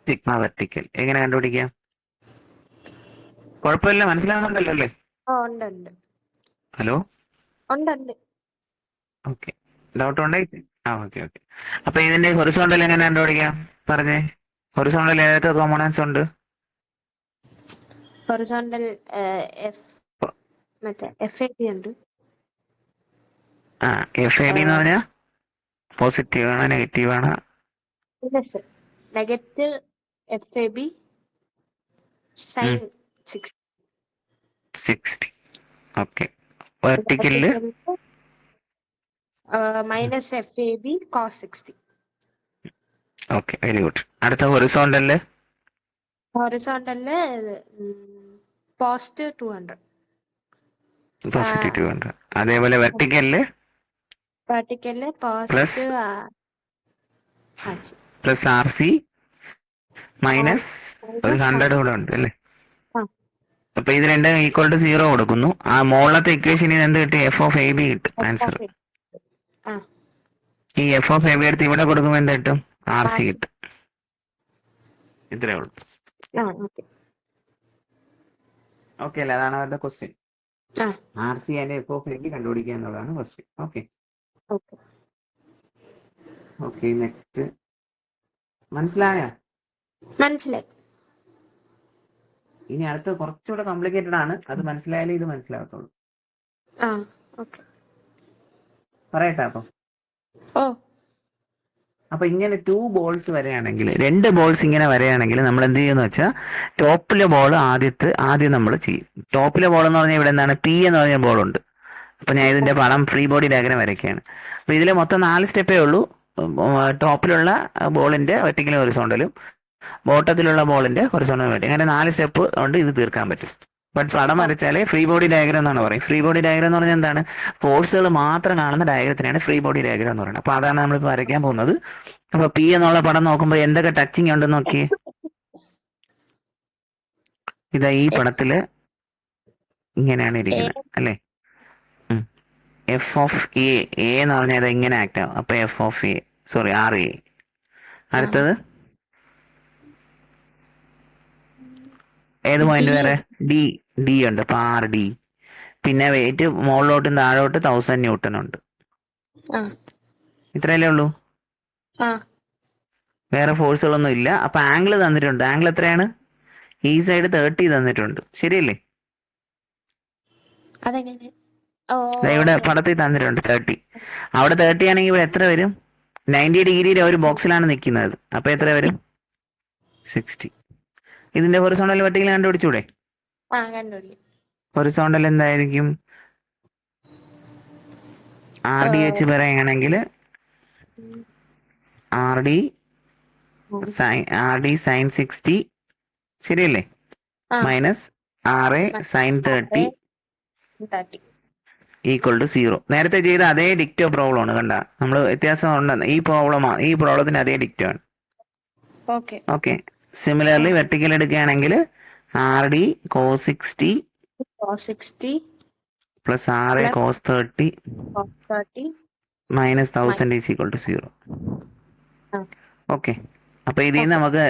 sigma vertical. എങ്ങനെ കണ്ടുപിടിക്കാം? കുഴപ്പമില്ല, മനസ്സിലാകുന്നുണ്ടല്ലോ അല്ലേ? ഹലോ, ഓക്കെ, ഡൗട്ട് ഉണ്ടായിട്ട് ഓക്കെ. അപ്പൊ ഇതിന്റെ ഹൊറിസോണ്ടൽ എങ്ങനെ കണ്ടുപിടിക്കാം? പറഞ്ഞേ. ഹൊറിസോണ്ടൽ ഏതൊക്കെ കോമ്പോണൻസ് ഉണ്ട്? ഹൊറിസോണ്ടൽ FAB ഉണ്ട്. FAB എന്ന് പറഞ്ഞാ പോസിറ്റീവ് ആണ് നെഗറ്റീവ് ആണ്? Negative FAB sin 60. ഓക്കെ, വെർട്ടിക്കലില് minus FAB cos 60. Okay, very good. അടുത്ത ഹൊറിസോണ്ടലില് പോസിറ്റീവ് 200. പോസിറ്റീവ് 200. അതേപോലെ വെർട്ടിക്കലില് പോസിറ്റീവ് പ്ലസ് RC മൈനസ് ഒരു 100 കൂടെ ഉണ്ട് അല്ലേ? അപ്പൊ ഇത് രണ്ടും ഈക്വൽ ടു 0 കൊടുക്കുന്നു. ആ മുകളിലത്തെ ഇക്വേഷനിൽ എന്ത് കിട്ടി? FOB കിട്ടും ആൻസർ. ഈ FOB എടുത്ത് ഇവിടെ കൊടുക്കുമ്പോൾ എന്ത് കിട്ടും? RC കിട്ടും. ഇത്രേ ഉള്ളൂ. ഓക്കെ അല്ലേ? അതാണ് അവരുടെ ക്വസ്റ്റ്യൻ. RC ആൻഡ് FOB കണ്ടുപിടിക്കുക എന്നുള്ളതാണ് ക്വസ്റ്റ്യൻ. Okay, next. മനസ്സിലായോ? മനസ്സിലായി. ഇനി അടുത്ത കുറച്ചുകൂടെ കോംപ്ലിക്കേറ്റഡ് ആണ്. അത് മനസ്സിലായാലേ ഇത് മനസ്സിലാകത്തുള്ളൂ. പറയട്ടെ അപ്പം. അപ്പൊ ഇങ്ങനെ 2 ബോൾസ് വരെയാണെങ്കിൽ, 2 ബോൾസ് ഇങ്ങനെ വരെയാണെങ്കിൽ നമ്മൾ എന്ത് ചെയ്യുന്ന വെച്ചാൽ ടോപ്പിലെ ബോൾ ആദ്യം നമ്മൾ ചെയ്യും. ടോപ്പിലെ ബോൾ എന്ന് പറഞ്ഞാൽ ഇവിടെ എന്താണ്? P എന്ന് പറഞ്ഞ ബോൾ ഉണ്ട്. അപ്പൊ ഞാൻ ഇതിന്റെ പടം ഫ്രീ ബോഡി ഡയഗ്രം വരയ്ക്കുകയാണ്. അപ്പൊ ഇതിൽ മൊത്തം 4 സ്റ്റെപ്പേ ഉള്ളൂ. ടോപ്പിലുള്ള ബോളിന്റെ വെർട്ടിക്കൽ ഹൊറിസോണ്ടലും ബോട്ടത്തിലുള്ള ബോളിന്റെ ഹൊറിസോണ്ടൽ വെർട്ടിക്കൽ, അങ്ങനെ 4 സ്റ്റെപ്പ് കൊണ്ട് ഇത് തീർക്കാൻ പറ്റും. ബട്ട് പടം വരച്ചാലേ ഫ്രീ ബോഡി ഡയഗ്രം എന്നാണ് പറയും. ഫ്രീ ബോഡി ഡയഗ്രം എന്ന് പറഞ്ഞാൽ എന്താണ്? ഫോഴ്സുകൾ മാത്രം കാണുന്ന ഡയഗ്രത്തിനാണ് ഫ്രീ ബോഡി ഡയഗ്രം എന്ന് പറയുന്നത്. അപ്പൊ അതാണ് നമ്മളിപ്പോൾ വരയ്ക്കാൻ പോകുന്നത്. അപ്പൊ P എന്നുള്ള പടം നോക്കുമ്പോൾ എന്തൊക്കെ ടച്ചിങ് ഉണ്ടെന്ന് നോക്കിയേ. ഇതാ ഈ പടത്തില് ഇങ്ങനെയാണ് എ ഇരിക്കുന്നത് അല്ലേ? എഫ് ഓഫ് എ എന്ന് പറഞ്ഞാൽ അത് ഇങ്ങനെ ആക്ട് ആവും. അപ്പൊ F of A, sorry R A. അടുത്തത് ഏത് പോയിന്റ് ഡി വരെ? ഡി. ഡി ഉണ്ട്, അപ്പൊ ആർ ഡി. പിന്നെ വെയിറ്റ് മുകളിലോട്ടും താഴോട്ട് 1000 ന്യൂട്ടൺ ഉണ്ട്. ആ ഇത്രയല്ലേ ഉള്ളൂ, ആ വേറെ ഫോഴ്സുകളൊന്നും ഇല്ല. അപ്പൊ ആംഗിൾ തന്നിട്ടുണ്ട്. ആംഗിൾ എത്രയാണ്? ഈ സൈഡ് 30 തന്നിട്ടുണ്ട്, ശരിയല്ലേ? അതെങ്ങനെ? ഓ ദാ ഇവിടെ പടത്തിൽ തന്നിട്ടുണ്ട് 30. അവിടെ 30 ആണെങ്കിൽ ഇവിടെ എത്ര വരും? 90 ഡിഗ്രിയുടെ ഒരു ബോക്സിലാണ് നിൽക്കുന്നത്. അപ്പൊ എത്ര വരും? 60. ഇതിന്റെ ഹൊറിസോണ്ടൽ വെർട്ടിക്കൽ കണ്ടുപിടിച്ചൂടെ? ആ കണ്ടുപിടി. ഹൊറിസോണ്ടൽ എന്തായിരിക്കും? ആർ ഡി വെച്ച് പറയുകയാണെങ്കിൽ ആർ ഡി സൈൻ 60, ശരിയല്ലേ? Minus R A sine 30 30. Equal to 0. നേരത്തെ ചെയ്ത അതേ ഡിക്റ്റോ പ്രോബ്ലം ആണ്, കണ്ട? നമ്മൾ വ്യത്യാസം ഉണ്ടെന്ന്. ഈ പ്രോബ്ലത്തിന് അതേ ഡിക്റ്റോ ആണ്. Okay okay. സിമിലർലി വെർട്ടിക്കൽ എടുക്കുകയാണെങ്കിൽ R D cos 60 60 plus R A cos 30 30 minus 1000 is equal to 0. Okay. അപ്പൊ ഇതിൽ നിന്ന് നമുക്ക്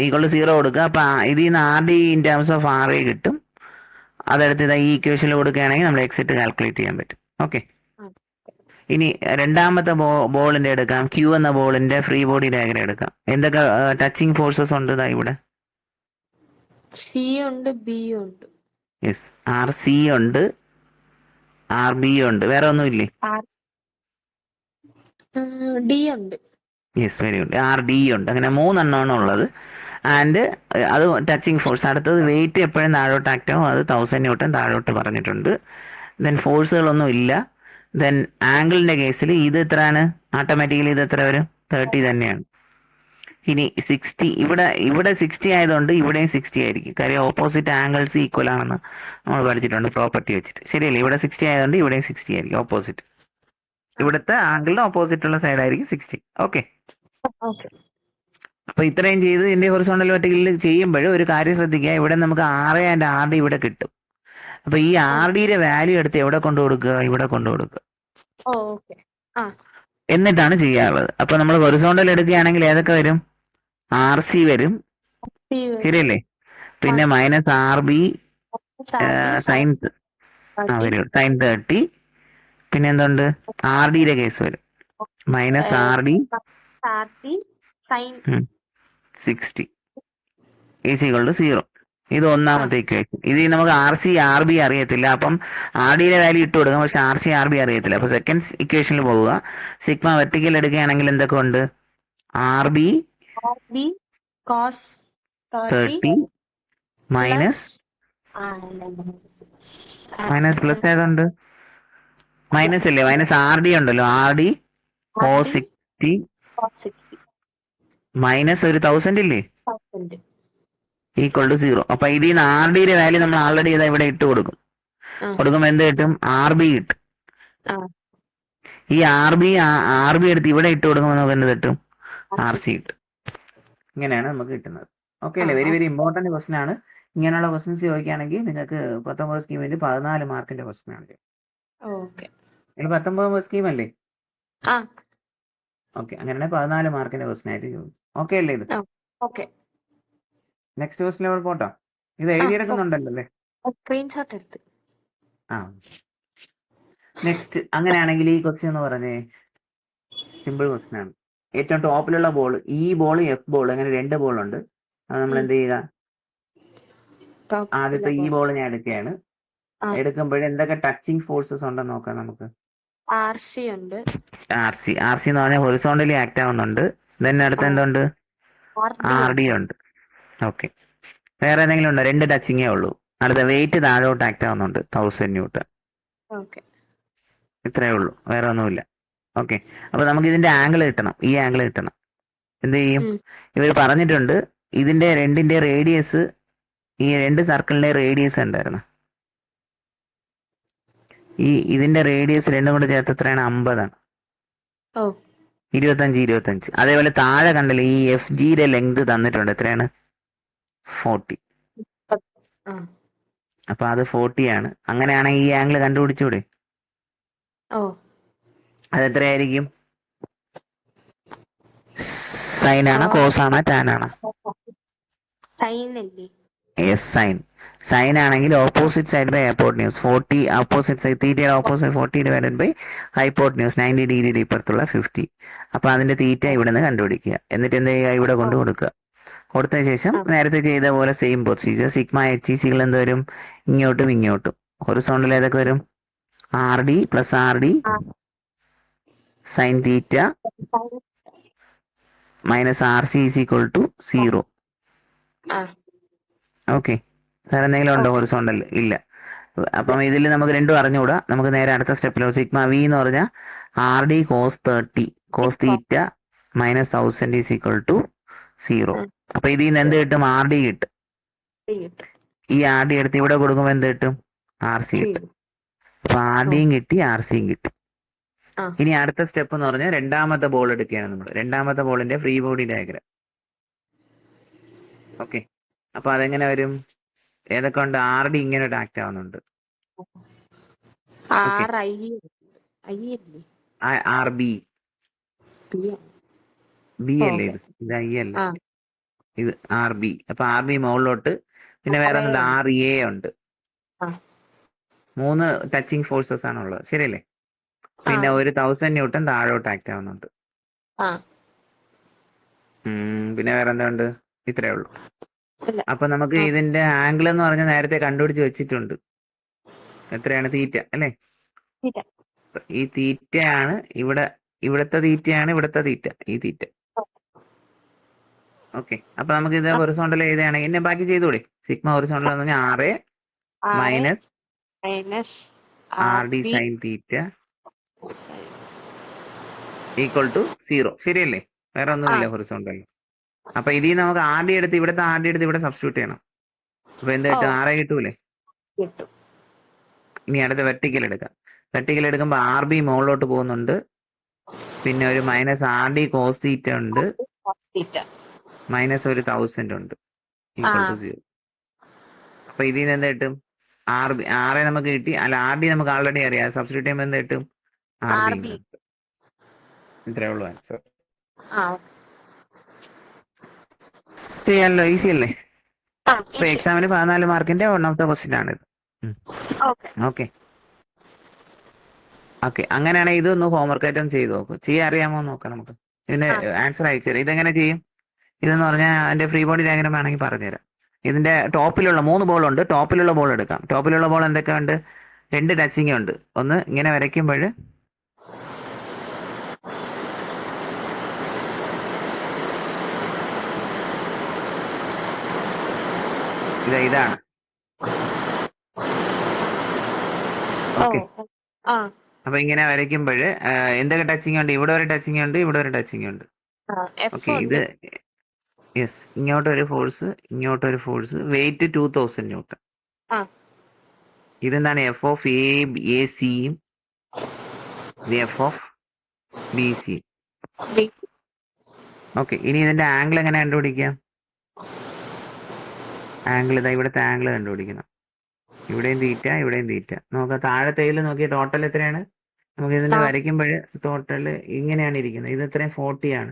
ഈക്വൽ ടു 0 കൊടുക്കുക. അപ്പൊ ഇതിൽ നിന്ന് R D in terms of R A കിട്ടും. അതെടുത്ത് ഈ ഇക്വേഷനിൽ കൊടുക്കുകയാണെങ്കിൽ നമ്മൾ എക്സിറ്റ് കാൽക്കുലേറ്റ് ചെയ്യാൻ പറ്റും. ഓക്കെ. ഇനി രണ്ടാമത്തെ ബോളിന്റെ എടുക്കാം. ക്യൂ എന്ന ബോളിന്റെ ഫ്രീ ബോഡി ഡയഗ്രം എടുക്കാം. എന്തൊക്കെ ടച്ചിങ് ഫോഴ്സസ് ഉണ്ട് ഇവിടെ? സി ഉണ്ട്, ബി ഉണ്ട്. യെസ്, ആർ സി ഉണ്ട്, ആർ ബി ഉണ്ട്. വേറെ ഒന്നും ഇല്ലേ? ഡി ഉണ്ട്. Yes, very good. R D ഉണ്ട്. അങ്ങനെ 3 എണ്ണമാണ് ഉള്ളത്. ആൻഡ് അത് ടച്ചിങ് ഫോഴ്സ്. അടുത്തത് വെയിറ്റ് എപ്പോഴും താഴോട്ട് ആക്ട് ആവും. അത് 1000 ന്യൂട്ടൺ താഴോട്ട് പറഞ്ഞിട്ടുണ്ട്. ദെൻ ഫോഴ്സുകളൊന്നും ഇല്ല. ദെൻ ആംഗിളിന്റെ കേസിൽ ഇത് എത്രയാണ്? ഓട്ടോമാറ്റിക്കലി ഇത് എത്ര വരും? 30 തന്നെയാണ്. ഇനി 60, ഇവിടെ 60 ആയതുകൊണ്ട് ഇവിടെയും 60 ആയിരിക്കും. കാര്യം ഓപ്പോസിറ്റ് ആംഗിൾസ് ഈക്വൽ ആണെന്ന് നമ്മൾ പഠിച്ചിട്ടുണ്ട് പ്രോപ്പർട്ടി വെച്ചിട്ട്, ശരിയല്ലേ? ഇവിടെ 60 ആയതുകൊണ്ട് ഇവിടെയും 60 ആയിരിക്കും ഓപ്പോസിറ്റ്. ഇവിടുത്തെ ആംഗിളിന് ഓപ്പോസിറ്റ് ഉള്ള സൈഡ് ആയിരിക്കും 60. ഓക്കെ. അപ്പൊ ഇത്രയും ചെയ്ത് ഇതിന്റെ ഹൊറിസോണ്ടൽ വെർട്ടിക്കലിൽ ചെയ്യുമ്പോൾ ഒരു കാര്യം ശ്രദ്ധിക്കുക. ഇവിടെ നമുക്ക് R A and R D ഇവിടെ കിട്ടും. അപ്പൊ ഈ ആർ ഡിയുടെ വാല്യൂ എടുത്ത് എവിടെ കൊണ്ടു കൊടുക്കുക? ഇവിടെ കൊണ്ടു കൊടുക്കുക. എന്നിട്ടാണ് ചെയ്യാറുള്ളത്. അപ്പൊ നമ്മൾ ഹൊറിസോണ്ടൽ എടുക്കുകയാണെങ്കിൽ ഏതൊക്കെ വരും? ആർ സി വരും, ശരിയല്ലേ? പിന്നെ മൈനസ് ആർ ബി സൈൻ വരും, സൈൻ 30. പിന്നെ എന്തുണ്ട്? ആർ ഡിയുടെ കേസ് വരും, minus R D 60 is equal to 0. ഇത് ഒന്നാമത്തെ ഇക്വേഷൻ. ഇത് നമുക്ക് ആർ സി ആർ ബി അറിയത്തില്ല. അപ്പം ആർ ഡിയുടെ വാല്യൂ ഇട്ട് കൊടുക്കാം, പക്ഷെ ആർ സി ആർ ബി അറിയത്തില്ല. അപ്പൊ സെക്കൻഡ് ഇക്വേഷനിൽ പോവുക. സിഗ്മ വെർട്ടിക്കൽ എടുക്കുകയാണെങ്കിൽ എന്തൊക്കെ ഉണ്ട്? R B cos 30 minus plus ഏതുണ്ട്? മൈനസ് അല്ലേ? മൈനസ് ആർ ഡി ഉണ്ടല്ലോ, ആർ ഡി കോസ് 60 മൈനസ് ഒരു 1000 ഇല്ലേ, ഈക്വൽ ടു 0. അപ്പൊ ഇതിൽ നിന്ന് ആർ ഡിയുടെ വാല്യൂ നമ്മൾ ആൾറെഡി ഇതാ ഇവിടെ ഇട്ട് കൊടുക്കുമ്പോൾ എന്ത് കിട്ടും? ആർ ബി കിട്ടും. ഈ ആർ ബി എടുത്ത് ഇവിടെ ഇട്ട് കൊടുക്കുമ്പോൾ നമുക്ക് എന്ത് കിട്ടും? ആർ സി കിട്ടും. ഇങ്ങനെയാണ് നമുക്ക് കിട്ടുന്നത്. ഓക്കെ അല്ലേ? വെരി വെരി ഇമ്പോർട്ടന്റ് ക്വസ്റ്റൻ ആണ്. ഇങ്ങനെയുള്ള ക്വസ്റ്റൻസ് ചോദിക്കുകയാണെങ്കിൽ നിങ്ങൾക്ക് 19 സ്കീമിൽ 14 മാർക്കിന്റെ ക്വസ്റ്റൻ ആണ്. 19 സ്കീം അല്ലേ? ഓക്കെ, അങ്ങനെ 14 മാർക്കിന്റെ ക്വസ്റ്റൻ ആയിട്ട് ചോദിക്കും. ഓക്കെ അല്ലേ? ഇത് നെക്സ്റ്റ് ക്വസ്റ്റൻ ലെവൽ പോട്ടോ. ഇത് എഴുതിയെടുക്കുന്നുണ്ടല്ലോ അല്ലേ? സ്ക്രീൻഷോട്ട് എടുത്ത്. നെക്സ്റ്റ് അങ്ങനെയാണെങ്കിൽ ഈ ക്വസ്റ്റ്യൻ എന്ന് പറഞ്ഞേ സിമ്പിൾ ക്വസ്റ്റ്യൻ ആണ്. ഏറ്റവും ടോപ്പിലുള്ള ബോൾ, ഈ ബോൾ എഫ് ബോൾ, അങ്ങനെ 2 ബോൾ ഉണ്ട്. അത് നമ്മൾ എന്ത് ചെയ്യുക? ആദ്യത്തെ ഈ ബോൾ ഞാൻ എടുക്കുകയാണ്. എടുക്കുമ്പോൾ എന്തൊക്കെ ടച്ചിങ് ഫോഴ്സസ് ഉണ്ടെന്ന് നോക്കാം നമുക്ക്. ആർ സി ഉണ്ട്. ആർ സി എന്ന് പറഞ്ഞാൽ ഹൊറിസോണ്ടലി ആക്ട് ആവുന്നുണ്ട്. ദെൻ അടുത്ത എന്തുണ്ട്? ആർ ഡി ഉണ്ട്. ഓക്കെ. വേറെ ഏതെങ്കിലും ഉണ്ടോ? 2 ടച്ചിങ്ങേ ഉള്ളൂ. അടുത്ത വെയിറ്റ് താഴോട്ട് ആക്ട് ആവുന്നുണ്ട്, 1000 ന്യൂട്ടൺ. ഇത്രയേ ഉള്ളൂ, വേറെ ഒന്നുമില്ല. ഓക്കെ. അപ്പൊ നമുക്ക് ഇതിന്റെ ആംഗിൾ കിട്ടണം. ഈ ആംഗിൾ കിട്ടണം. എന്ത് ചെയ്യും? ഇവർ പറഞ്ഞിട്ടുണ്ട് ഇതിന്റെ 2ന്റെ റേഡിയസ്, ഈ 2 സർക്കിളിന്റെ റേഡിയസ് ഉണ്ടായിരുന്നു. ഇതിന്റെ റേഡിയസ് 2 കൂടെ ചേർത്ത് എത്രയാണ്? 50 ആണ്. 25. അതേപോലെ താഴെ കണ്ടില്ലേ, ഈ എഫ് ജിയുടെ ലെങ്ത് തന്നിട്ടുണ്ട്. എത്രയാണ്? 40. ആ അപ്പൊ അത് 40 ആണ്. അങ്ങനെയാണെങ്കിൽ ഈ ആംഗിൾ കണ്ടുപിടിച്ചൂടെ? ഓ അത് എത്രയായിരിക്കും? സൈൻ ആണോ കോസ് ആണോ ടാൻ ആണോ? സൈൻ അല്ലേ? Yes, sine. സൈൻ ആണെങ്കിൽ opposite side by hypotenuse 40, opposite side തീറ്റയുടെ opposite 40 divided by hypotenuse 90 degree ഇപ്പുറത്തുള്ള 50. അപ്പൊ അതിന്റെ തീറ്റ ഇവിടെ നിന്ന് കണ്ടുപിടിക്കുക. എന്നിട്ട് എന്ത് ചെയ്യുക? ഇവിടെ കൊണ്ട് കൊടുക്കുക. കൊടുത്ത ശേഷം നേരത്തെ ചെയ്ത പോലെ സെയിം പ്രൊസീജിയർ. സിഗ്മ എച്ച് സികൾ എന്ത് വരും? ഇങ്ങോട്ടും ഇങ്ങോട്ടും. ഹൊറിസോണ്ടൽ ഏതൊക്കെ വരും? R D plus R D sine theta minus R C is equal to 0. ആ ഓക്കെ. വേറെ എന്തെങ്കിലും ഉണ്ടോ ഹൊറിസോണ്ടൽ? ഇല്ല. അപ്പം ഇതിൽ നമുക്ക് രണ്ടും അറിഞ്ഞുകൂടാ. നമുക്ക് നേരെ അടുത്ത സ്റ്റെപ്പിലോ. സിഗ്മ വി എന്ന് പറഞ്ഞാൽ R D cos 30 cos theta minus 1000 is equal to 0. അപ്പൊ ഇതിൽ നിന്ന് എന്ത് കിട്ടും? ആർ ഡി കിട്ടും. ഈ ആർ ഡി എടുത്ത് ഇവിടെ കൊടുക്കുമ്പോൾ എന്ത് കിട്ടും? ആർ സി കിട്ടും. അപ്പൊ ആർ ഡിയും കിട്ടി, ആർ സിയും കിട്ടി. ഇനി അടുത്ത സ്റ്റെപ്പ് എന്ന് പറഞ്ഞാൽ രണ്ടാമത്തെ ബോൾ എടുക്കുകയാണ് നമ്മൾ. രണ്ടാമത്തെ ബോളിന്റെ ഫ്രീ ബോഡി ഡയഗ്രാം. ഓക്കെ. അപ്പൊ അതെങ്ങനെ വരും? ഏതൊക്കെ ഉണ്ട്? ആർ ഡി ഇങ്ങനെ ഒരു ആക്ട് ആവുന്നുണ്ട്. ആർ ഐ അല്ലേ? ആർ ബി ബി അല്ലേ? ഓക്കെ. ഇത് ഐ അല്ലേ? ആ ഇത് ആർ ബി. അപ്പൊ ആർ ബി മുകളിലോട്ട്. പിന്നെ വേറെ ഒന്നുണ്ട്, ആർ എ ഉണ്ട്. ആ. 3 ടച്ചിങ് ഫോഴ്സസ് ആണുള്ളത്, ശരിയല്ലേ? ആ പിന്നെ ഒരു 1000 ന്യൂട്ടൺ താഴോട്ട് ആക്ട് ആവുന്നുണ്ട്. ആ പിന്നെ വേറെ എന്താ ഉണ്ട്? ഇത്രേ ഉള്ളൂ. ഇല്ല. അപ്പൊ നമുക്ക് ഇതിന്റെ ആംഗിൾ എന്ന് പറഞ്ഞാൽ നേരത്തെ കണ്ടുപിടിച്ച് വെച്ചിട്ടുണ്ട്. എത്രയാണ്? തീറ്റ അല്ലേ? തീറ്റ. ഈ തീറ്റയാണ് ഇവിടുത്തെ തീറ്റയാണ് ഇവിടുത്തെ തീറ്റ, ഈ തീറ്റ. ഓക്കെ. അപ്പൊ നമുക്ക് ഇത് ഹൊറിസോണ്ടൽ എഴുതുകയാണെങ്കിൽ എന്നെ ബാക്കി ചെയ്തൂടെ? സിഗ്മ ഹൊറിസോണ്ടൽ എന്ന് പറഞ്ഞാൽ R A minus R D sine theta equal to 0, ശരിയല്ലേ? വേറെ ഒന്നുമില്ല ഹൊറിസോണ്ടൽ. അപ്പൊ ഇതിൽ നമുക്ക് ആർ ഡി എടുത്ത് ഇവിടുത്തെ ആർ ഡി എടുത്ത് ഇവിടെ സബ്സ്റ്റിറ്റ്യൂട്ട് ചെയ്യണം. അപ്പൊ എന്ത് കിട്ടും? ആർ എ കിട്ടൂലേ? കിട്ടും. ഇനി അടുത്ത വെർട്ടിക്കൽ എടുക്കാം. വെർട്ടിക്കൽ എടുക്കുമ്പോൾ ആർ ബി മുകളിലോട്ട് പോകുന്നുണ്ട്. പിന്നെ ഒരു minus R D cos theta ഉണ്ട്. മൈനസ് ഒരു 1000 ഉണ്ട് ഈക്വൽ ടു 0. അപ്പൊ ഇതിൽ നിന്ന് എന്ത് കിട്ടും? ആർ എ നമുക്ക് കിട്ടി. അല്ല, ആർ ഡി നമുക്ക് ആൾറെഡി അറിയാം. സബ്സ്റ്റിറ്റ്യൂട്ട് ചെയ്യുമ്പോൾ എന്ത് കിട്ടും? R B. ഇത്രേ ഉള്ളൂ ആൻസർ. ചെയ്യാമല്ലോ, ഈസി അല്ലേ? ഇപ്പൊ എക്സാമിന് 14 മാർക്കിന്റെ 1 ക്വസ്റ്റ്യൻ ആണിത്. ഓക്കെ. ഓക്കെ, അങ്ങനെയാണെങ്കിൽ ഇതൊന്ന് ഹോംവർക്ക് ആയിട്ടും ചെയ്ത് നോക്കും. ചെയ്യാൻ അറിയാമോ നോക്കാം നമുക്ക്. ഇതിന്റെ ആൻസർ അയച്ചു തരാം. ഇതെങ്ങനെ ചെയ്യും? ഇതെന്ന് പറഞ്ഞാൽ അതിന്റെ ഫ്രീ ബോഡി ഡയഗ്രാം വേണമെങ്കിൽ പറഞ്ഞുതരാം. ഇതിന്റെ ടോപ്പിലുള്ള 3 ബോൾ ഉണ്ട്. ടോപ്പിലുള്ള ബോൾ എടുക്കാം. ടോപ്പിലുള്ള ബോൾ എന്തൊക്കെ ഉണ്ട്? 2 ടച്ചിങ് ഉണ്ട്. ഒന്ന് ഇങ്ങനെ വരയ്ക്കുമ്പോൾ ഇതാണ്. ഓക്കെ. അപ്പൊ ഇങ്ങനെ വരയ്ക്കുമ്പോൾ എന്തൊക്കെ ടച്ചിങ് ഉണ്ട്? ഇവിടെ ഒരു ടച്ചിങ് ഉണ്ട്, ഇവിടെ ഒരു ടച്ചിങ് ഉണ്ട്. ഓക്കെ. ഇത് യെസ്, ഇങ്ങോട്ടൊരു ഫോഴ്സ്, ഇങ്ങോട്ടൊരു ഫോഴ്സ്. Weight 2000 newton. ഇതെന്താണ്? എഫ് ഓഫ് എ സിയും ഇത് എഫ് ഓഫ് ബി സിയും. ഓക്കെ. ഇനി ഇതിന്റെ ആംഗിൾ എങ്ങനെ കണ്ടുപിടിക്കാം? ആംഗിൾ ഇതാ, ഇവിടുത്തെ ആംഗിൾ കണ്ടുപിടിക്കണം. ഇവിടെയും തീറ്റ, ഇവിടെയും തീറ്റ. നോക്കാം താഴത്തേതിൽ നോക്കിയ ടോട്ടൽ എത്രയാണ്? നമുക്ക് ഇതിന്റെ വരയ്ക്കുമ്പോൾ ടോട്ടൽ ഇങ്ങനെയാണ് ഇരിക്കുന്നത്. ഇത് എത്രയും 40 ആണ്.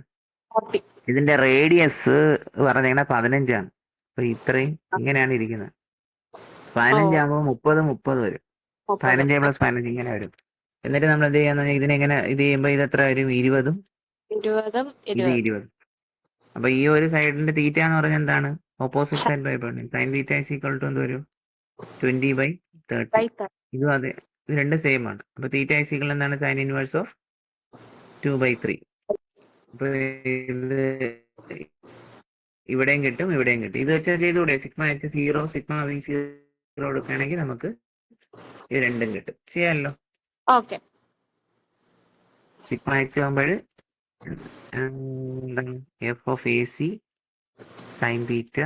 ഇതിന്റെ റേഡിയസ് പറഞ്ഞാൽ 15 ആണ്. അപ്പൊ ഇത്രയും ഇങ്ങനെയാണ് ഇരിക്കുന്നത്. 15 ആകുമ്പോൾ 30 വരും. 15 പ്ലസ് 15 ഇങ്ങനെ വരും. എന്നിട്ട് നമ്മൾ എന്ത് ചെയ്യാന്ന് പറഞ്ഞാൽ ഇതിനെങ്ങനെ ഇത് ചെയ്യുമ്പോൾ ഇത് എത്ര വരും? 20ഉം ഇത് 20. അപ്പൊ ഈ ഒരു സൈഡിന്റെ തീറ്റ എന്ന് പറഞ്ഞാൽ എന്താണ്? Opposite side by sine theta is equal to എന്ത് വരും? 20/30. ഇതും അതെ, ഇത് രണ്ടും സെയിം ആണ്. അപ്പൊ തീറ്റ ഈസ് ഈക്വൽ എന്താണ്? Sine inverse of 2/3. അപ്പൊ ഇത് ഇവിടെയും കിട്ടും, ഇവിടെയും കിട്ടും. ഇത് വെച്ചാൽ ചെയ്തുകൂടെ? സിഗ്മ എച്ച് 0 സിഗ്മ വി 0 എടുക്കുകയാണെങ്കിൽ നമുക്ക് ഇത് രണ്ടും കിട്ടും. ചെയ്യാമല്ലോ. ഓക്കെ. സിഗ്മ എച്ച് ആകുമ്പോൾ F of A C sine theta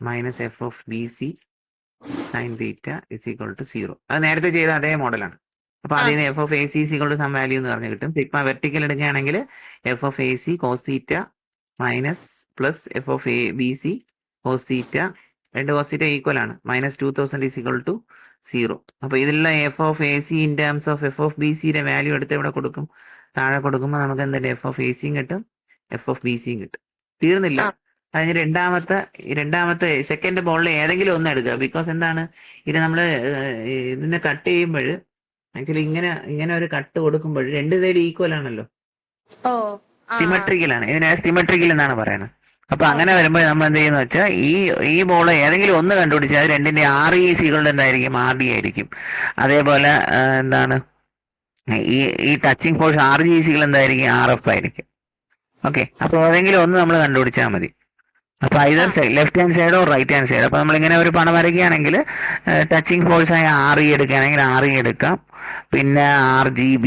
minus F of B C sine theta is equal to 0. അത് നേരത്തെ ചെയ്ത അതേ മോഡലാണ്. അപ്പൊ അതിൽ നിന്ന് F of A C equal to some value എന്ന് പറഞ്ഞ് കിട്ടും. സിഗ്മ വെർട്ടിക്കൽ എടുക്കുകയാണെങ്കിൽ F of A C cos theta minus plus F of A B C cos theta രണ്ട് cos theta ഈക്വൽ ആണ്. -2000 ഈസ് ഈക്വൽ ടു 0. അപ്പൊ ഇതിലുള്ള F of A C in terms of F of B സിയുടെ value എടുത്ത് ഇവിടെ കൊടുക്കും. താഴെ കൊടുക്കുമ്പോൾ നമുക്ക് എന്തുണ്ട് എഫ് ഓഫ് എ സിയും കിട്ടും, എഫ് ഓഫ് ബി സിയും കിട്ടും. തീർന്നില്ല. അതിന് രണ്ടാമത്തെ സെക്കൻഡ് ബോളിൽ ഏതെങ്കിലും ഒന്ന് എടുക്കുക. ബിക്കോസ് എന്താണ്, ഇത് നമ്മൾ ഇതിനെ കട്ട് ചെയ്യുമ്പോൾ ആക്ച്വലി ഇങ്ങനെ ഒരു കട്ട് കൊടുക്കുമ്പോൾ രണ്ട് സൈഡ് ഈക്വൽ ആണല്ലോ, ഓ സിമെട്രിക്കൽ ആണ്. ഇതിനെ സിമെട്രിക്കൽ എന്നാണ് പറയുന്നത്. അപ്പൊ അങ്ങനെ വരുമ്പോൾ നമ്മൾ എന്ത് ചെയ്യുന്ന വെച്ചാൽ ഈ ബോൾ ഏതെങ്കിലും ഒന്ന് കണ്ടുപിടിച്ചാൽ അത് രണ്ടിന്റെ RECകളുടെ എന്തായിരിക്കും, RD ആയിരിക്കും. അതേപോലെ എന്താണ് ഈ ടച്ചിങ് ഫോഴ്സ് RGCകൾ എന്തായിരിക്കും, RF ആയിരിക്കും. ഓക്കെ, അപ്പൊ ഏതെങ്കിലും ഒന്ന് നമ്മൾ കണ്ടുപിടിച്ചാൽ മതി. അപ്പൊ ഐദർ സൈഡ്, ലെഫ്റ്റ് ഹാൻഡ് സൈഡോ റൈറ്റ് ഹാൻഡ് സൈഡ്. അപ്പൊ നമ്മളിങ്ങനെ ഒരു പണം വരയ്ക്കുകയാണെങ്കിൽ ടച്ചിങ് ഫോഴ്സ് ആയ RE എടുക്കുകയാണെങ്കിൽ RE എടുക്കാം. പിന്നെ RGB,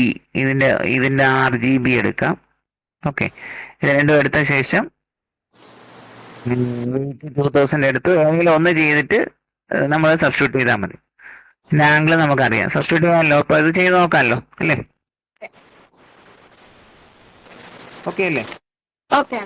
ഇതിന്റെ RGB എടുക്കാം. ഓക്കെ, ഇത് രണ്ടും എടുത്ത ശേഷം 2000 എടുത്ത് ഏതെങ്കിലും ഒന്ന് ചെയ്തിട്ട് നമ്മൾ സബ്സ്റ്റിറ്റ്യൂട്ട് ചെയ്താൽ മതി. പിന്നെ ആംഗിൾ നമുക്കറിയാം, സബ്സ്റ്റിറ്റ്യൂട്ട് ചെയ്യാമല്ലോ. അപ്പൊ ഇത് ചെയ്ത് നോക്കാമല്ലോ അല്ലേ? ഓക്കെ അല്ലേ? ഓക്കെ.